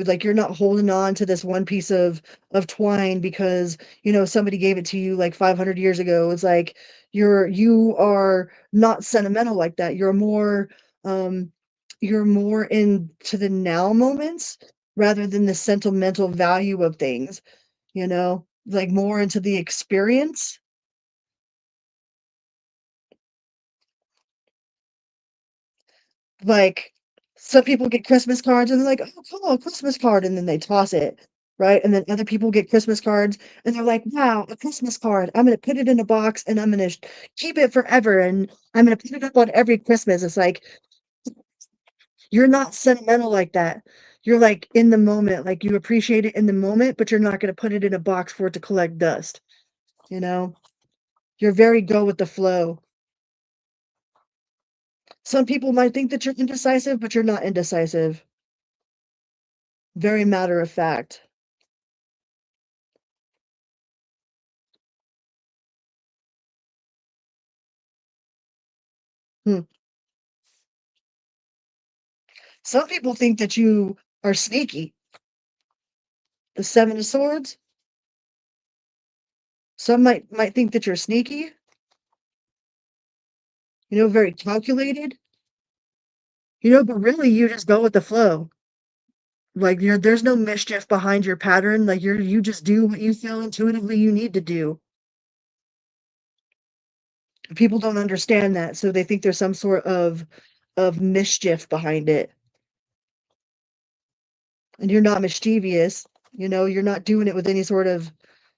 Like you're not holding on to this one piece of twine because, somebody gave it to you like 500 years ago. It's like you are not sentimental like that. Um you're more into the now moments rather than the sentimental value of things, like more into the experience. Like some people get Christmas cards and they're like, "Oh, cool, a Christmas card," and then they toss it. right? And then other people get Christmas cards and they're like, wow, a Christmas card. I'm going to put it in a box and I'm going to keep it forever. And I'm going to put it up on every Christmas. It's like, you're not sentimental like that. You're like in the moment, like you appreciate it in the moment, but you're not going to put it in a box for it to collect dust. You know, you're very go with the flow. Some people might think that you're indecisive, but you're not indecisive. Very matter of fact. Hmm. Some people think that you are sneaky. The Seven of Swords. Some might think that you're sneaky, very calculated, but really you just go with the flow. Like there's no mischief behind your pattern. Like you just do what you feel intuitively you need to do. People don't understand that, so they think there's some sort of mischief behind it. And you're not mischievous, you're not doing it with any sort of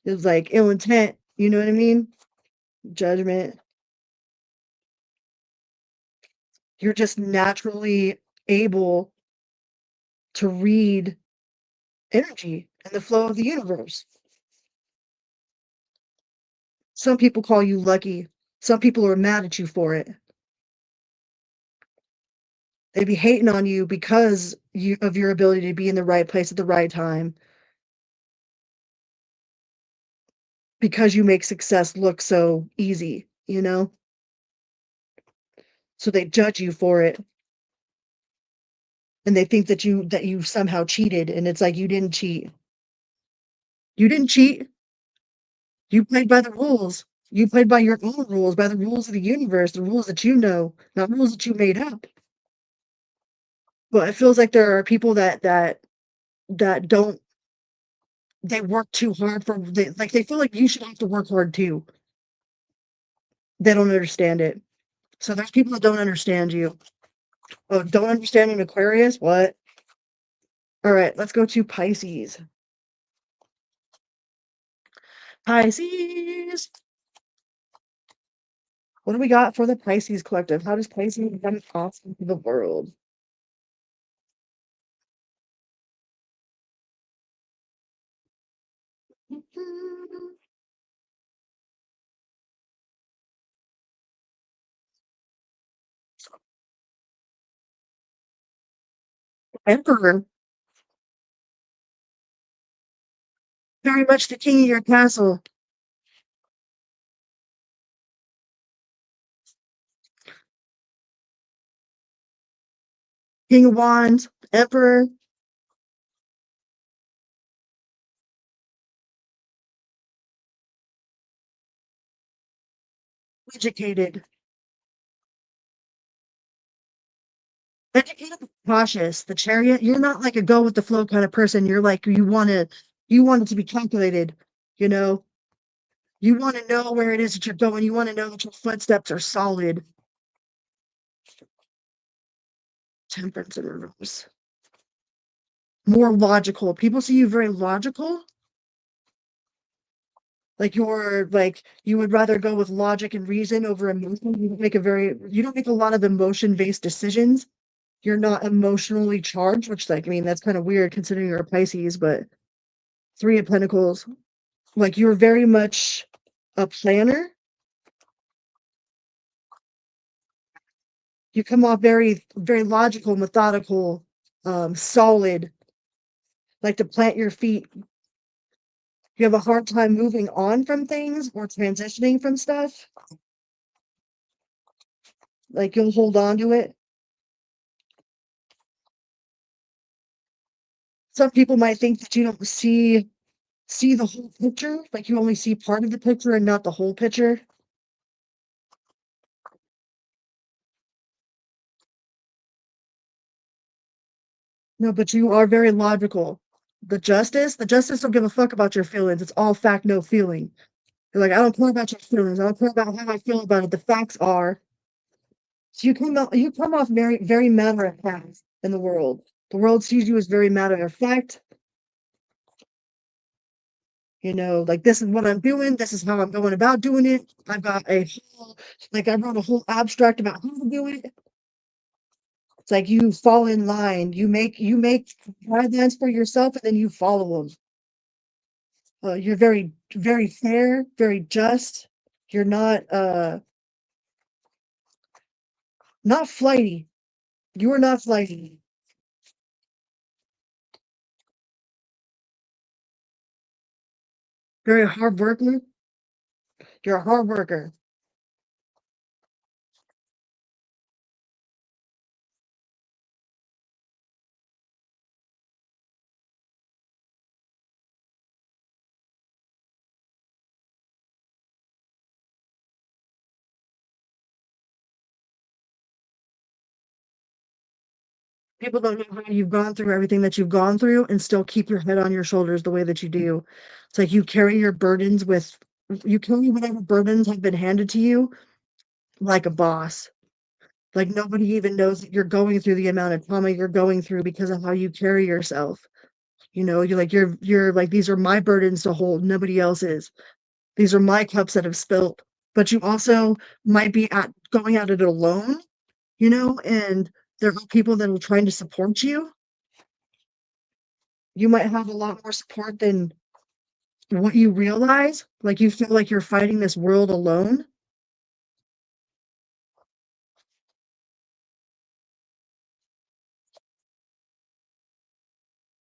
it's like ill intent, you know what I mean? Judgment. You're just naturally able to read energy and the flow of the universe. Some people call you lucky. Some people are mad at you for it. They be hating on you because of your ability to be in the right place at the right time. Because you make success look so easy. So they judge you for it and they think that you somehow cheated and it's like you didn't cheat. You didn't cheat. You played by the rules. You played by your own rules, by the rules of the universe, the rules that you know, not rules that you made up. But it feels like there are people that don't they work too hard they feel like you should have to work hard too. They don't understand it. So there's people that don't understand you. Oh, don't understand an Aquarius? What? All right, let's go to Pisces. Pisces. What do we got for the Pisces collective? How does Pisces become awesome to the world? Emperor. Very much the king of your castle. King of Wands. Emperor. Educated. Educated but cautious. The Chariot. You're not like a go with the flow kind of person. You're like you want it to be calculated, you know? You want to know where it is that you're going. You want to know that your footsteps are solid. Temperance in reverse. More logical. People see you very logical. Like you would rather go with logic and reason over emotion. You don't make a lot of emotion-based decisions. You're not emotionally charged, which like I mean that's kind of weird considering you're a Pisces, but Three of Pentacles. Like you're very much a planner. You come off very, very logical, methodical, solid, like to plant your feet. You have a hard time moving on from things or transitioning from stuff. Like you'll hold on to it. Some people might think that you don't see the whole picture, like you only see part of the picture and not the whole picture. No, but you are very logical. The justice don't give a fuck about your feelings. It's all fact, no feeling. You're like, I don't care about your feelings. I don't care about how I feel about it. The facts are. So you come off very, very matter of fact in the world. The world sees you as very matter of fact. You know, like, this is what I'm doing, this is how I'm going about doing it. I've got a whole like, I wrote a whole abstract about how to do it. It's like you fall in line, you make guidelines for yourself, and then you follow them. You're very, very fair, very just. You're not flighty. You are not flighty. You're a hard worker. You're a hard worker. People don't know how you've gone through everything that you've gone through and still keep your head on your shoulders the way that you do. It's like you carry whatever burdens have been handed to you like a boss. Like nobody even knows that you're going through the amount of trauma you're going through because of how you carry yourself. You know, you're like, these are my burdens to hold, nobody else's. These are my cups that have spilt. But you also might be going at it alone, you know, and there are people that are trying to support you. You might have a lot more support than what you realize. Like you feel like you're fighting this world alone,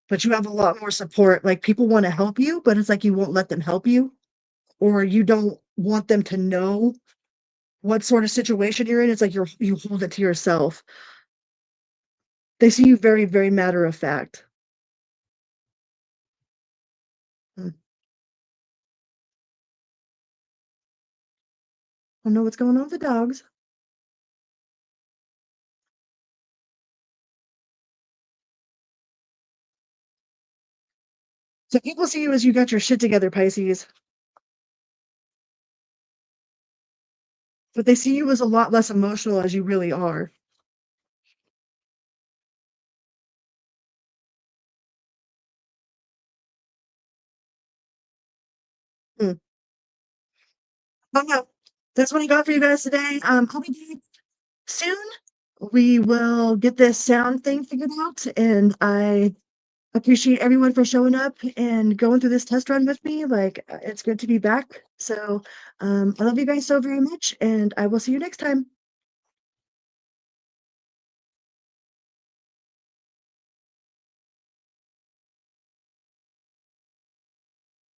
but you have a lot more support. Like people want to help you, but it's like you won't let them help you, or you don't want them to know what sort of situation you're in. It's like you hold it to yourself. They see you very, very matter of fact. Hmm. I don't know what's going on with the dogs. So people see you as you got your shit together, Pisces, but they see you as a lot less emotional as you really are. Hmm. Oh no, that's what I got for you guys today. I'll be back soon. We will get this sound thing figured out, and I appreciate everyone for showing up and going through this test run with me. Like, it's good to be back. So, I love you guys so very much, and I will see you next time.